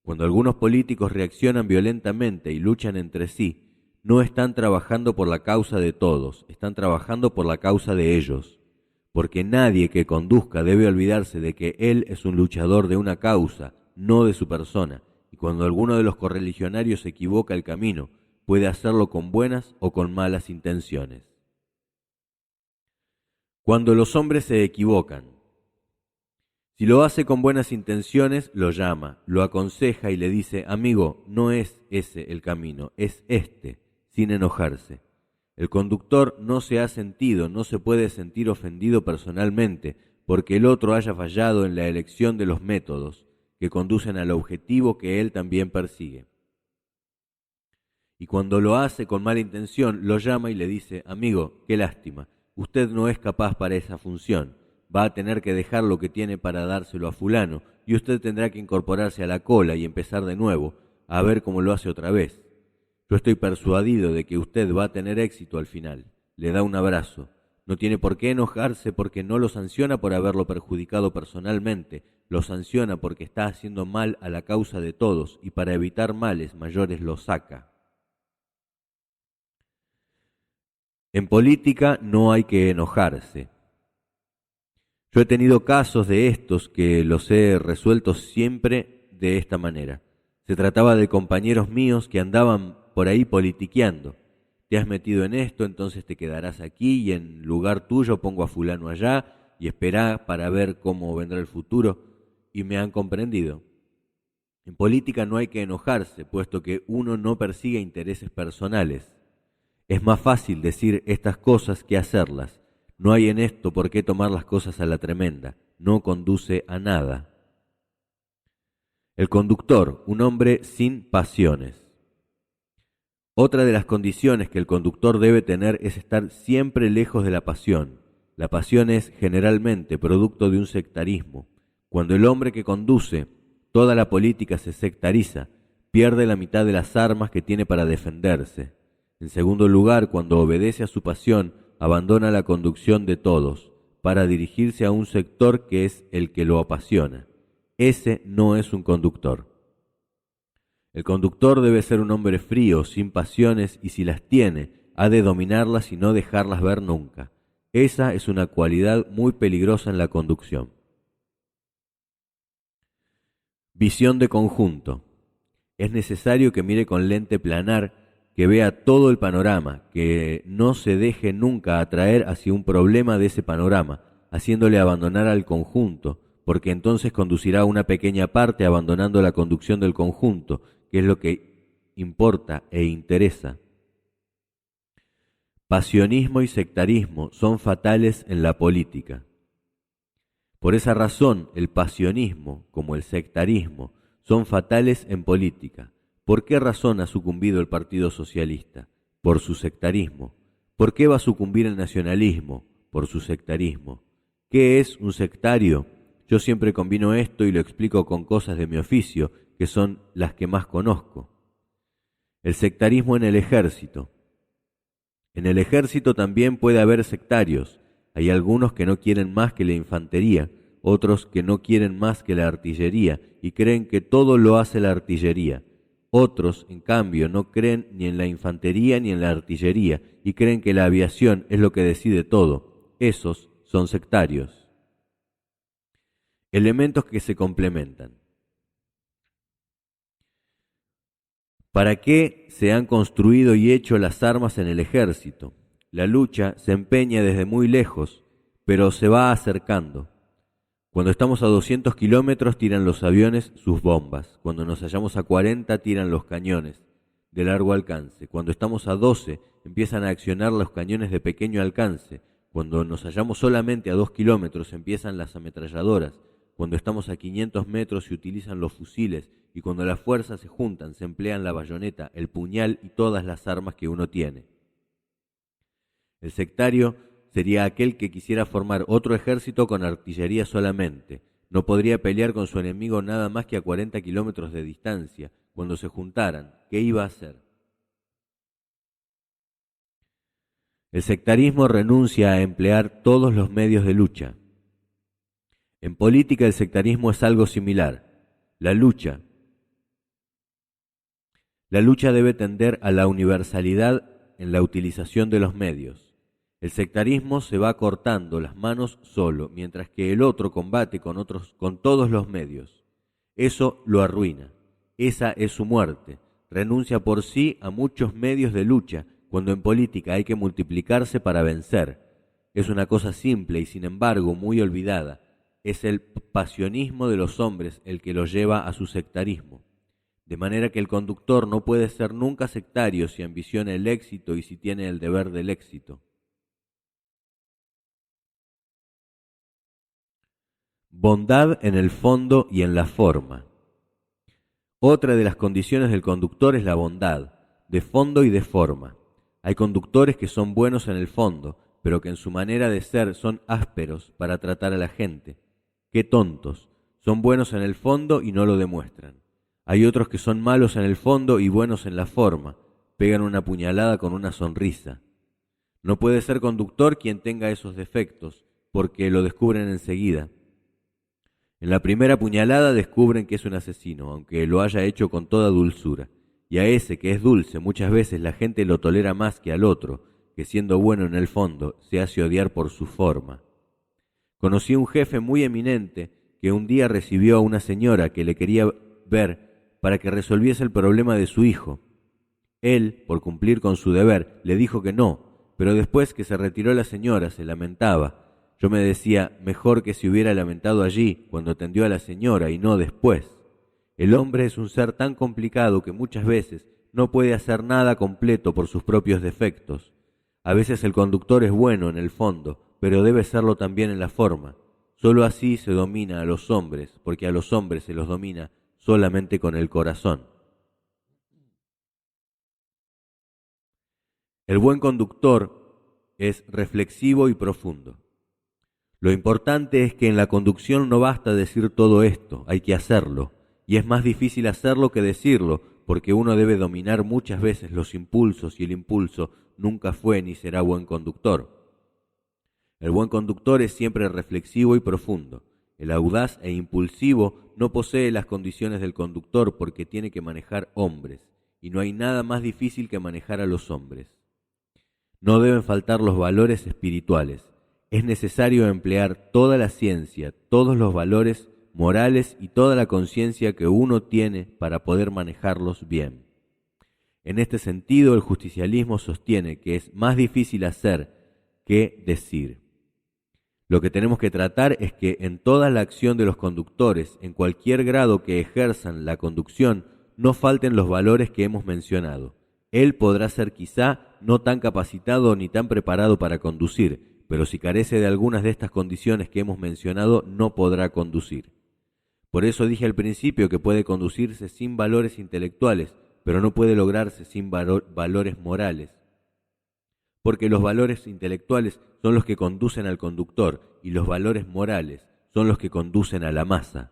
Cuando algunos políticos reaccionan violentamente y luchan entre sí, no están trabajando por la causa de todos, están trabajando por la causa de ellos. Porque nadie que conduzca debe olvidarse de que él es un luchador de una causa, no de su persona, y cuando alguno de los correligionarios se equivoca el camino, puede hacerlo con buenas o con malas intenciones. Cuando los hombres se equivocan, si lo hace con buenas intenciones, lo llama, lo aconseja y le dice, amigo, no es ese el camino, es este, sin enojarse. El conductor no se ha sentido, no se puede sentir ofendido personalmente porque el otro haya fallado en la elección de los métodos que conducen al objetivo que él también persigue. Y cuando lo hace con mala intención, lo llama y le dice, amigo, qué lástima, usted no es capaz para esa función, va a tener que dejar lo que tiene para dárselo a fulano, y usted tendrá que incorporarse a la cola y empezar de nuevo, a ver cómo lo hace otra vez. Yo estoy persuadido de que usted va a tener éxito al final. Le da un abrazo. No tiene por qué enojarse porque no lo sanciona por haberlo perjudicado personalmente, lo sanciona porque está haciendo mal a la causa de todos y para evitar males mayores lo saca. En política no hay que enojarse. Yo he tenido casos de estos que los he resuelto siempre de esta manera. Se trataba de compañeros míos que andaban por ahí politiqueando. Te has metido en esto, entonces te quedarás aquí y en lugar tuyo pongo a fulano allá y esperá para ver cómo vendrá el futuro. Y me han comprendido. En política no hay que enojarse, puesto que uno no persigue intereses personales. Es más fácil decir estas cosas que hacerlas. No hay en esto por qué tomar las cosas a la tremenda. No conduce a nada. El conductor, un hombre sin pasiones. Otra de las condiciones que el conductor debe tener es estar siempre lejos de la pasión. La pasión es generalmente producto de un sectarismo. Cuando el hombre que conduce toda la política se sectariza, pierde la mitad de las armas que tiene para defenderse. En segundo lugar, cuando obedece a su pasión, abandona la conducción de todos para dirigirse a un sector que es el que lo apasiona. Ese no es un conductor. El conductor debe ser un hombre frío, sin pasiones, y si las tiene, ha de dominarlas y no dejarlas ver nunca. Esa es una cualidad muy peligrosa en la conducción. Visión de conjunto. Es necesario que mire con lente planar, que vea todo el panorama, que no se deje nunca atraer hacia un problema de ese panorama, haciéndole abandonar al conjunto, porque entonces conducirá a una pequeña parte abandonando la conducción del conjunto, que es lo que importa e interesa. Pasionismo y sectarismo son fatales en la política. Por esa razón, el pasionismo, como el sectarismo, son fatales en política. ¿Por qué razón ha sucumbido el Partido Socialista? Por su sectarismo. ¿Por qué va a sucumbir el nacionalismo? Por su sectarismo. ¿Qué es un sectario? Yo siempre combino esto y lo explico con cosas de mi oficio, que son las que más conozco. El sectarismo en el ejército. En el ejército también puede haber sectarios. Hay algunos que no quieren más que la infantería, otros que no quieren más que la artillería y creen que todo lo hace la artillería. Otros, en cambio, no creen ni en la infantería ni en la artillería y creen que la aviación es lo que decide todo. Esos son sectarios. Elementos que se complementan. ¿Para qué se han construido y hecho las armas en el ejército? La lucha se empeña desde muy lejos, pero se va acercando. Cuando estamos a 200 kilómetros tiran los aviones sus bombas. Cuando nos hallamos a 40 tiran los cañones de largo alcance. Cuando estamos a 12 empiezan a accionar los cañones de pequeño alcance. Cuando nos hallamos solamente a 2 kilómetros empiezan las ametralladoras. Cuando estamos a 500 metros se utilizan los fusiles y cuando las fuerzas se juntan se emplean la bayoneta, el puñal y todas las armas que uno tiene. El sectario sería aquel que quisiera formar otro ejército con artillería solamente. No podría pelear con su enemigo nada más que a 40 kilómetros de distancia. Cuando se juntaran, ¿qué iba a hacer? El sectarismo renuncia a emplear todos los medios de lucha. En política el sectarismo es algo similar. La lucha debe tender a la universalidad en la utilización de los medios. El sectarismo se va cortando las manos solo, mientras que el otro combate con todos los medios. Eso lo arruina. Esa es su muerte. Renuncia por sí a muchos medios de lucha, cuando en política hay que multiplicarse para vencer. Es una cosa simple y sin embargo muy olvidada. Es el pasionismo de los hombres el que los lleva a su sectarismo. De manera que el conductor no puede ser nunca sectario si ambiciona el éxito y si tiene el deber del éxito. Bondad en el fondo y en la forma. Otra de las condiciones del conductor es la bondad, de fondo y de forma. Hay conductores que son buenos en el fondo, pero que en su manera de ser son ásperos para tratar a la gente. ¡Qué tontos! Son buenos en el fondo y no lo demuestran. Hay otros que son malos en el fondo y buenos en la forma. Pegan una puñalada con una sonrisa. No puede ser conductor quien tenga esos defectos, porque lo descubren enseguida. En la primera puñalada descubren que es un asesino, aunque lo haya hecho con toda dulzura. Y a ese que es dulce muchas veces la gente lo tolera más que al otro, que siendo bueno en el fondo se hace odiar por su forma. Conocí un jefe muy eminente que un día recibió a una señora que le quería ver para que resolviese el problema de su hijo. Él, por cumplir con su deber, le dijo que no, pero después que se retiró la señora se lamentaba. Yo me decía, mejor que se hubiera lamentado allí, cuando atendió a la señora, y no después. El hombre es un ser tan complicado que muchas veces no puede hacer nada completo por sus propios defectos. A veces el conductor es bueno en el fondo, pero debe serlo también en la forma. Solo así se domina a los hombres, porque a los hombres se los domina solamente con el corazón. El buen conductor es reflexivo y profundo. Lo importante es que en la conducción no basta decir todo esto, hay que hacerlo, y es más difícil hacerlo que decirlo, porque uno debe dominar muchas veces los impulsos y el impulso nunca fue ni será buen conductor. El buen conductor es siempre reflexivo y profundo. El audaz e impulsivo no posee las condiciones del conductor porque tiene que manejar hombres, y no hay nada más difícil que manejar a los hombres. No deben faltar los valores espirituales. Es necesario emplear toda la ciencia, todos los valores morales y toda la conciencia que uno tiene para poder manejarlos bien. En este sentido, el justicialismo sostiene que es más difícil hacer que decir. Lo que tenemos que tratar es que en toda la acción de los conductores, en cualquier grado que ejerzan la conducción, no falten los valores que hemos mencionado. Él podrá ser quizá no tan capacitado ni tan preparado para conducir, pero si carece de algunas de estas condiciones que hemos mencionado, no podrá conducir. Por eso dije al principio que puede conducirse sin valores intelectuales, pero no puede lograrse sin valores morales. Porque los valores intelectuales son los que conducen al conductor y los valores morales son los que conducen a la masa.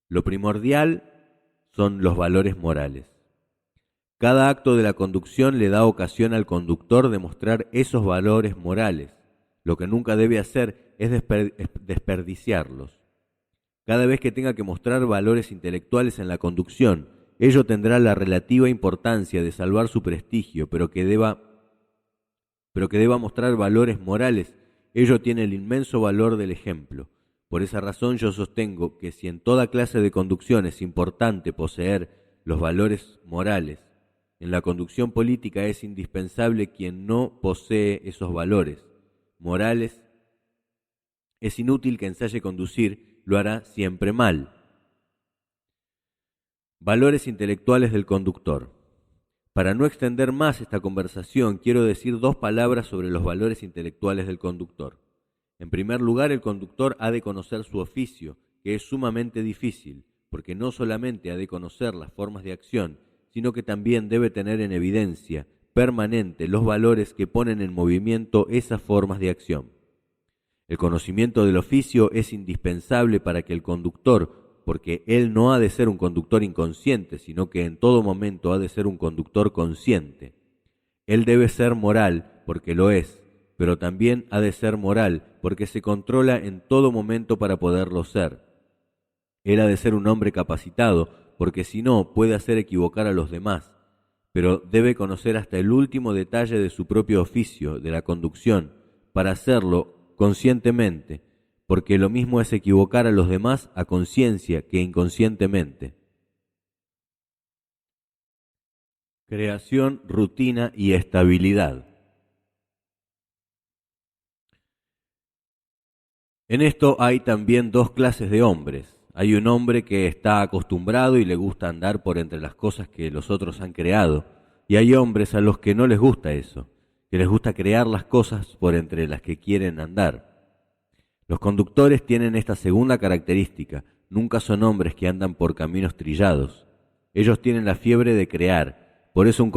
Lo primordial son los valores morales. Cada acto de la conducción le da ocasión al conductor de mostrar esos valores morales. Lo que nunca debe hacer es desperdiciarlos. Cada vez que tenga que mostrar valores intelectuales en la conducción, ello tendrá la relativa importancia de salvar su prestigio, pero que deba mostrar valores morales, ello tiene el inmenso valor del ejemplo. Por esa razón yo sostengo que si en toda clase de conducción es importante poseer los valores morales, en la conducción política es indispensable quien no posee esos valores morales. Es inútil que ensaye conducir, lo hará siempre mal. Valores intelectuales del conductor. Para no extender más esta conversación, quiero decir 2 palabras sobre los valores intelectuales del conductor. En primer lugar, el conductor ha de conocer su oficio, que es sumamente difícil, porque no solamente ha de conocer las formas de acción, sino que también debe tener en evidencia permanente los valores que ponen en movimiento esas formas de acción. El conocimiento del oficio es indispensable para que el conductor, porque él no ha de ser un conductor inconsciente, sino que en todo momento ha de ser un conductor consciente. Él debe ser moral, porque lo es, pero también ha de ser moral, porque se controla en todo momento para poderlo ser. Él ha de ser un hombre capacitado, porque si no puede hacer equivocar a los demás, pero debe conocer hasta el último detalle de su propio oficio, de la conducción, para hacerlo conscientemente, porque lo mismo es equivocar a los demás a conciencia que inconscientemente. Creación, rutina y estabilidad. En esto hay también 2 clases de hombres. Hay un hombre que está acostumbrado y le gusta andar por entre las cosas que los otros han creado, y hay hombres a los que no les gusta eso, que les gusta crear las cosas por entre las que quieren andar. Los conductores tienen esta segunda característica, nunca son hombres que andan por caminos trillados. Ellos tienen la fiebre de crear, por eso un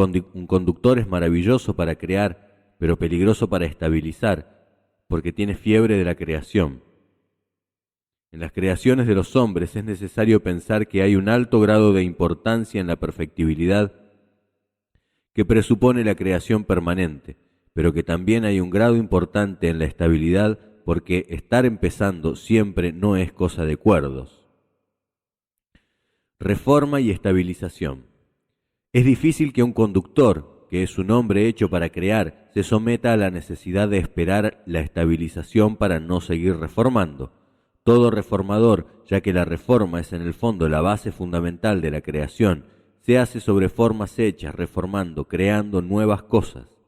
conductor es maravilloso para crear, pero peligroso para estabilizar, porque tiene fiebre de la creación. En las creaciones de los hombres es necesario pensar que hay un alto grado de importancia en la perfectibilidad que presupone la creación permanente, pero que también hay un grado importante en la estabilidad porque estar empezando siempre no es cosa de cuerdos. Reforma y estabilización. Es difícil que un conductor, que es un hombre hecho para crear, se someta a la necesidad de esperar la estabilización para no seguir reformando. Todo reformador, ya que la reforma es en el fondo la base fundamental de la creación, se hace sobre formas hechas, reformando, creando nuevas cosas.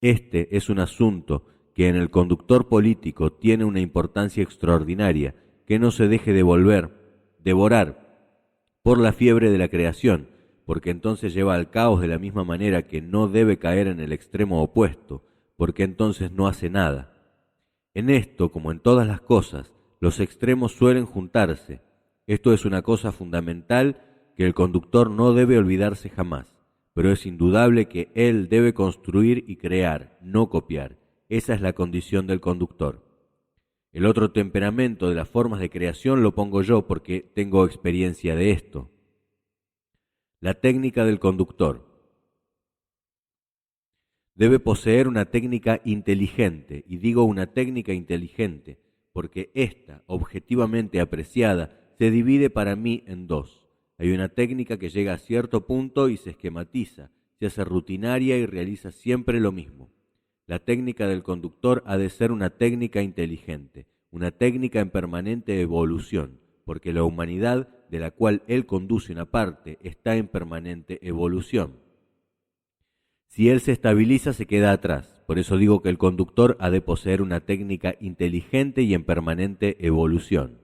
Este es un asunto que en el conductor político tiene una importancia extraordinaria, que no se deje devorar por la fiebre de la creación, porque entonces lleva al caos de la misma manera que no debe caer en el extremo opuesto, porque entonces no hace nada. En esto, como en todas las cosas, los extremos suelen juntarse. Esto es una cosa fundamental que el conductor no debe olvidarse jamás, pero es indudable que él debe construir y crear, no copiar. Esa es la condición del conductor. El otro temperamento de las formas de creación lo pongo yo porque tengo experiencia de esto. La técnica del conductor. Debe poseer una técnica inteligente, y digo una técnica inteligente, porque ésta, objetivamente apreciada, se divide para mí en 2. Hay una técnica que llega a cierto punto y se esquematiza, se hace rutinaria y realiza siempre lo mismo. La técnica del conductor ha de ser una técnica inteligente, una técnica en permanente evolución, porque la humanidad de la cual él conduce una parte está en permanente evolución. Si él se estabiliza, se queda atrás. Por eso digo que el conductor ha de poseer una técnica inteligente y en permanente evolución.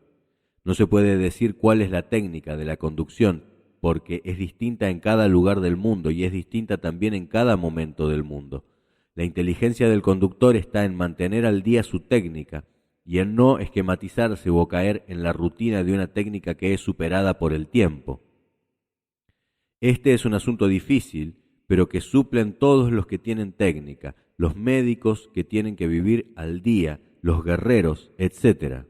No se puede decir cuál es la técnica de la conducción, porque es distinta en cada lugar del mundo y es distinta también en cada momento del mundo. La inteligencia del conductor está en mantener al día su técnica y en no esquematizarse o caer en la rutina de una técnica que es superada por el tiempo. Este es un asunto difícil, pero que suplen todos los que tienen técnica, los médicos que tienen que vivir al día, los guerreros, etc.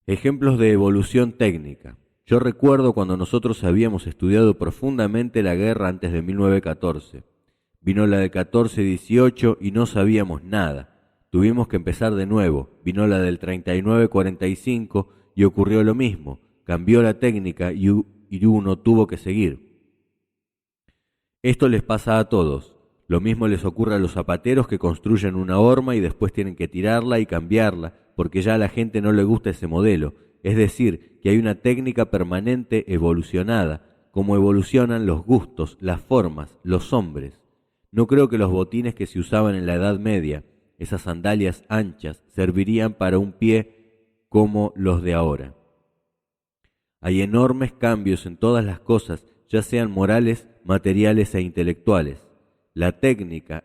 Ejemplos de evolución técnica. Yo recuerdo cuando nosotros habíamos estudiado profundamente la guerra antes de 1914. Vino la de 14-18 y no sabíamos nada. Tuvimos que empezar de nuevo. Vino la del 39-45 y ocurrió lo mismo. Cambió la técnica y uno tuvo que seguir. Esto les pasa a todos. Lo mismo les ocurre a los zapateros que construyen una horma y después tienen que tirarla y cambiarla, porque ya a la gente no le gusta ese modelo, es decir, que hay una técnica permanente evolucionada, como evolucionan los gustos, las formas, los hombres. No creo que los botines que se usaban en la Edad Media, esas sandalias anchas, servirían para un pie como los de ahora. Hay enormes cambios en todas las cosas, ya sean morales, materiales e intelectuales. La técnica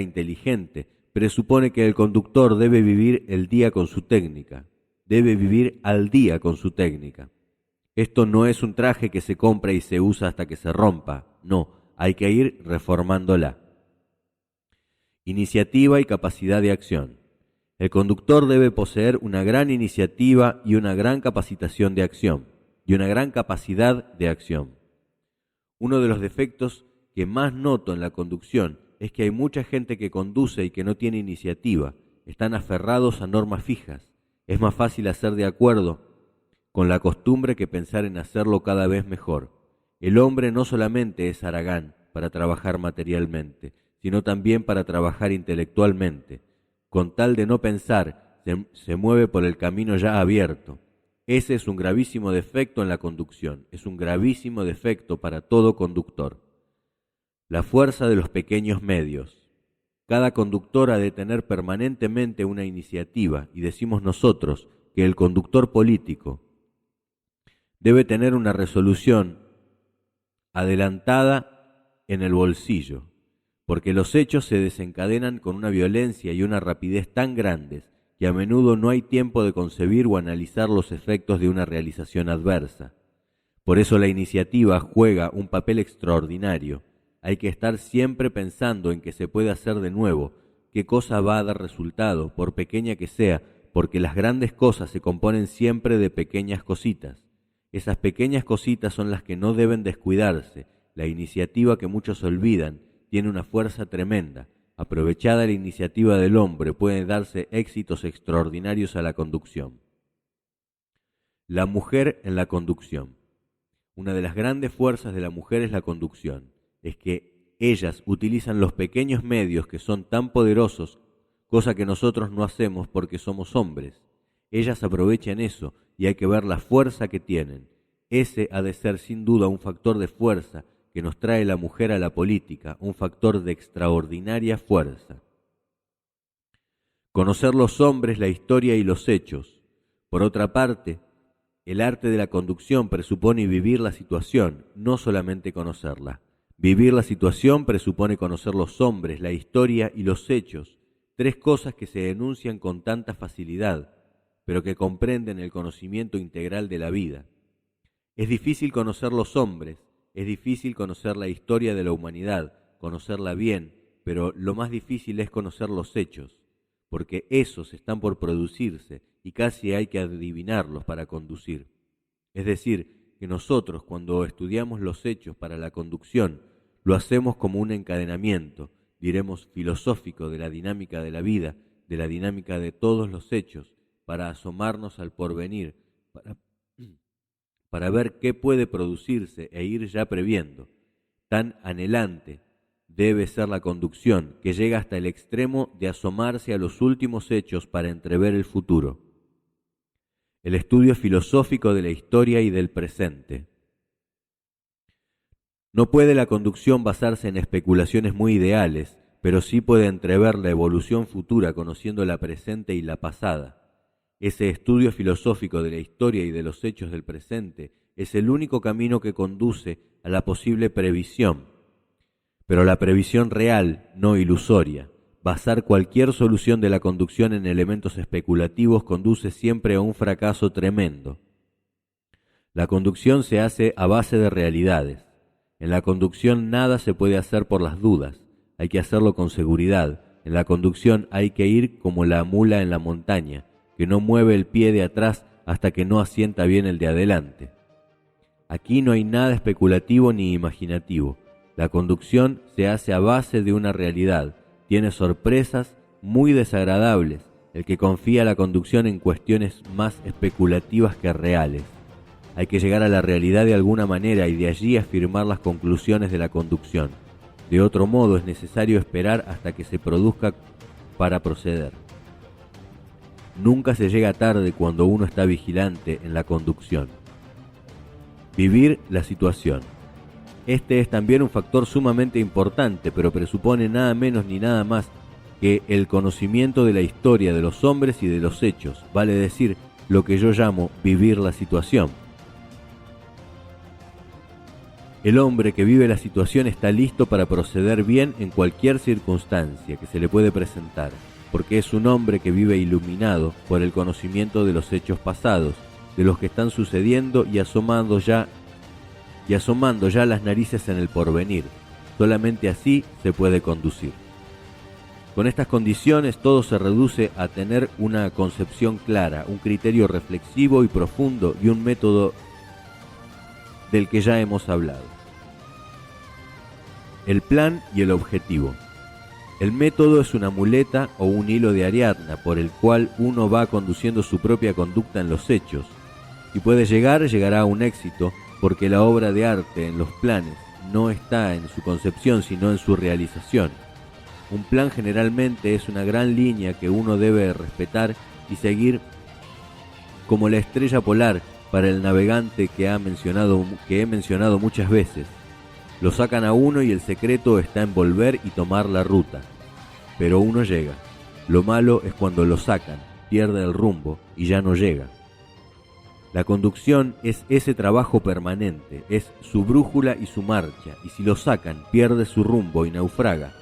inteligente presupone que el conductor debe vivir el día con su técnica, debe vivir al día con su técnica. Esto no es un traje que se compra y se usa hasta que se rompa, no, hay que ir reformándola. Iniciativa y capacidad de acción. El conductor debe poseer una gran iniciativa y una gran capacitación de acción, y una gran capacidad de acción. Uno de los defectos que más noto en la conducción es que hay mucha gente que conduce y que no tiene iniciativa, están aferrados a normas fijas. Es más fácil hacer de acuerdo con la costumbre que pensar en hacerlo cada vez mejor. El hombre no solamente es haragán para trabajar materialmente, sino también para trabajar intelectualmente. Con tal de no pensar, se mueve por el camino ya abierto. Ese es un gravísimo defecto en la conducción, es un gravísimo defecto para todo conductor. La fuerza de los pequeños medios. Cada conductor ha de tener permanentemente una iniciativa, y decimos nosotros que el conductor político debe tener una resolución adelantada en el bolsillo, porque los hechos se desencadenan con una violencia y una rapidez tan grandes que a menudo no hay tiempo de concebir o analizar los efectos de una realización adversa. Por eso la iniciativa juega un papel extraordinario. Hay que estar siempre pensando en qué se puede hacer de nuevo, qué cosa va a dar resultado, por pequeña que sea, porque las grandes cosas se componen siempre de pequeñas cositas. Esas pequeñas cositas son las que no deben descuidarse. La iniciativa que muchos olvidan tiene una fuerza tremenda. Aprovechada la iniciativa del hombre, pueden darse éxitos extraordinarios a la conducción. La mujer en la conducción. Una de las grandes fuerzas de la mujer es la conducción. Es que ellas utilizan los pequeños medios que son tan poderosos, cosa que nosotros no hacemos porque somos hombres. Ellas aprovechan eso y hay que ver la fuerza que tienen. Ese ha de ser sin duda un factor de fuerza que nos trae la mujer a la política, un factor de extraordinaria fuerza. Conocer los hombres, la historia y los hechos. Por otra parte, el arte de la conducción presupone vivir la situación, no solamente conocerla. Vivir la situación presupone conocer los hombres, la historia y los hechos, tres cosas que se enuncian con tanta facilidad, pero que comprenden el conocimiento integral de la vida. Es difícil conocer los hombres, es difícil conocer la historia de la humanidad, conocerla bien, pero lo más difícil es conocer los hechos, porque esos están por producirse y casi hay que adivinarlos para conducir. Es decir, que nosotros cuando estudiamos los hechos para la conducción, lo hacemos como un encadenamiento, diremos filosófico de la dinámica de la vida, de la dinámica de todos los hechos, para asomarnos al porvenir, para ver qué puede producirse e ir ya previendo. Tan anhelante debe ser la conducción que llega hasta el extremo de asomarse a los últimos hechos para entrever el futuro. El estudio filosófico de la historia y del presente. No puede la conducción basarse en especulaciones muy ideales, pero sí puede entrever la evolución futura conociendo la presente y la pasada. Ese estudio filosófico de la historia y de los hechos del presente es el único camino que conduce a la posible previsión, pero la previsión real, no ilusoria. Basar cualquier solución de la conducción en elementos especulativos conduce siempre a un fracaso tremendo. La conducción se hace a base de realidades. En la conducción nada se puede hacer por las dudas, hay que hacerlo con seguridad. En la conducción hay que ir como la mula en la montaña, que no mueve el pie de atrás hasta que no asienta bien el de adelante. Aquí no hay nada especulativo ni imaginativo. La conducción se hace a base de una realidad. Tiene sorpresas muy desagradables el que confía la conducción en cuestiones más especulativas que reales. Hay que llegar a la realidad de alguna manera y de allí afirmar las conclusiones de la conducción. De otro modo es necesario esperar hasta que se produzca para proceder. Nunca se llega tarde cuando uno está vigilante en la conducción. Vivir la situación. Este es también un factor sumamente importante, pero presupone nada menos ni nada más que el conocimiento de la historia de los hombres y de los hechos, vale decir, lo que yo llamo vivir la situación. El hombre que vive la situación está listo para proceder bien en cualquier circunstancia que se le puede presentar, porque es un hombre que vive iluminado por el conocimiento de los hechos pasados, de los que están sucediendo y asomando ya las narices en el porvenir. Solamente así se puede conducir. Con estas condiciones todo se reduce a tener una concepción clara, un criterio reflexivo y profundo y un método del que ya hemos hablado. El plan y el objetivo. El método es una muleta o un hilo de Ariadna por el cual uno va conduciendo su propia conducta en los hechos. Si puede llegará a un éxito, porque la obra de arte en los planes no está en su concepción sino en su realización. Un plan generalmente es una gran línea que uno debe respetar y seguir como la estrella polar para el navegante que he mencionado muchas veces. Lo sacan a uno y el secreto está en volver y tomar la ruta. Pero uno llega. Lo malo es cuando lo sacan, pierde el rumbo y ya no llega. La conducción es ese trabajo permanente, es su brújula y su marcha, y si lo sacan, pierde su rumbo y naufraga.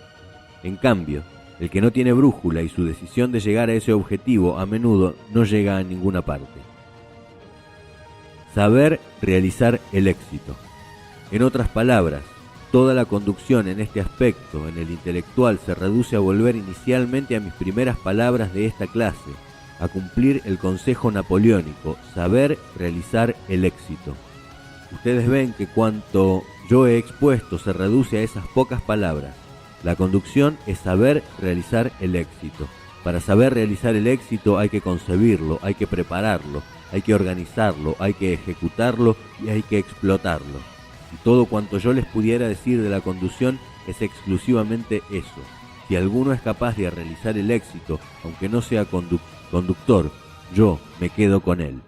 En cambio, el que no tiene brújula y su decisión de llegar a ese objetivo a menudo no llega a ninguna parte. Saber realizar el éxito. En otras palabras, toda la conducción en este aspecto, en el intelectual, se reduce a volver inicialmente a mis primeras palabras de esta clase, a cumplir el consejo napoleónico, saber realizar el éxito. Ustedes ven que cuanto yo he expuesto se reduce a esas pocas palabras. La conducción es saber realizar el éxito. Para saber realizar el éxito hay que concebirlo, hay que prepararlo, hay que organizarlo, hay que ejecutarlo y hay que explotarlo. Y todo cuanto yo les pudiera decir de la conducción es exclusivamente eso. Si alguno es capaz de realizar el éxito, aunque no sea conductor, yo me quedo con él.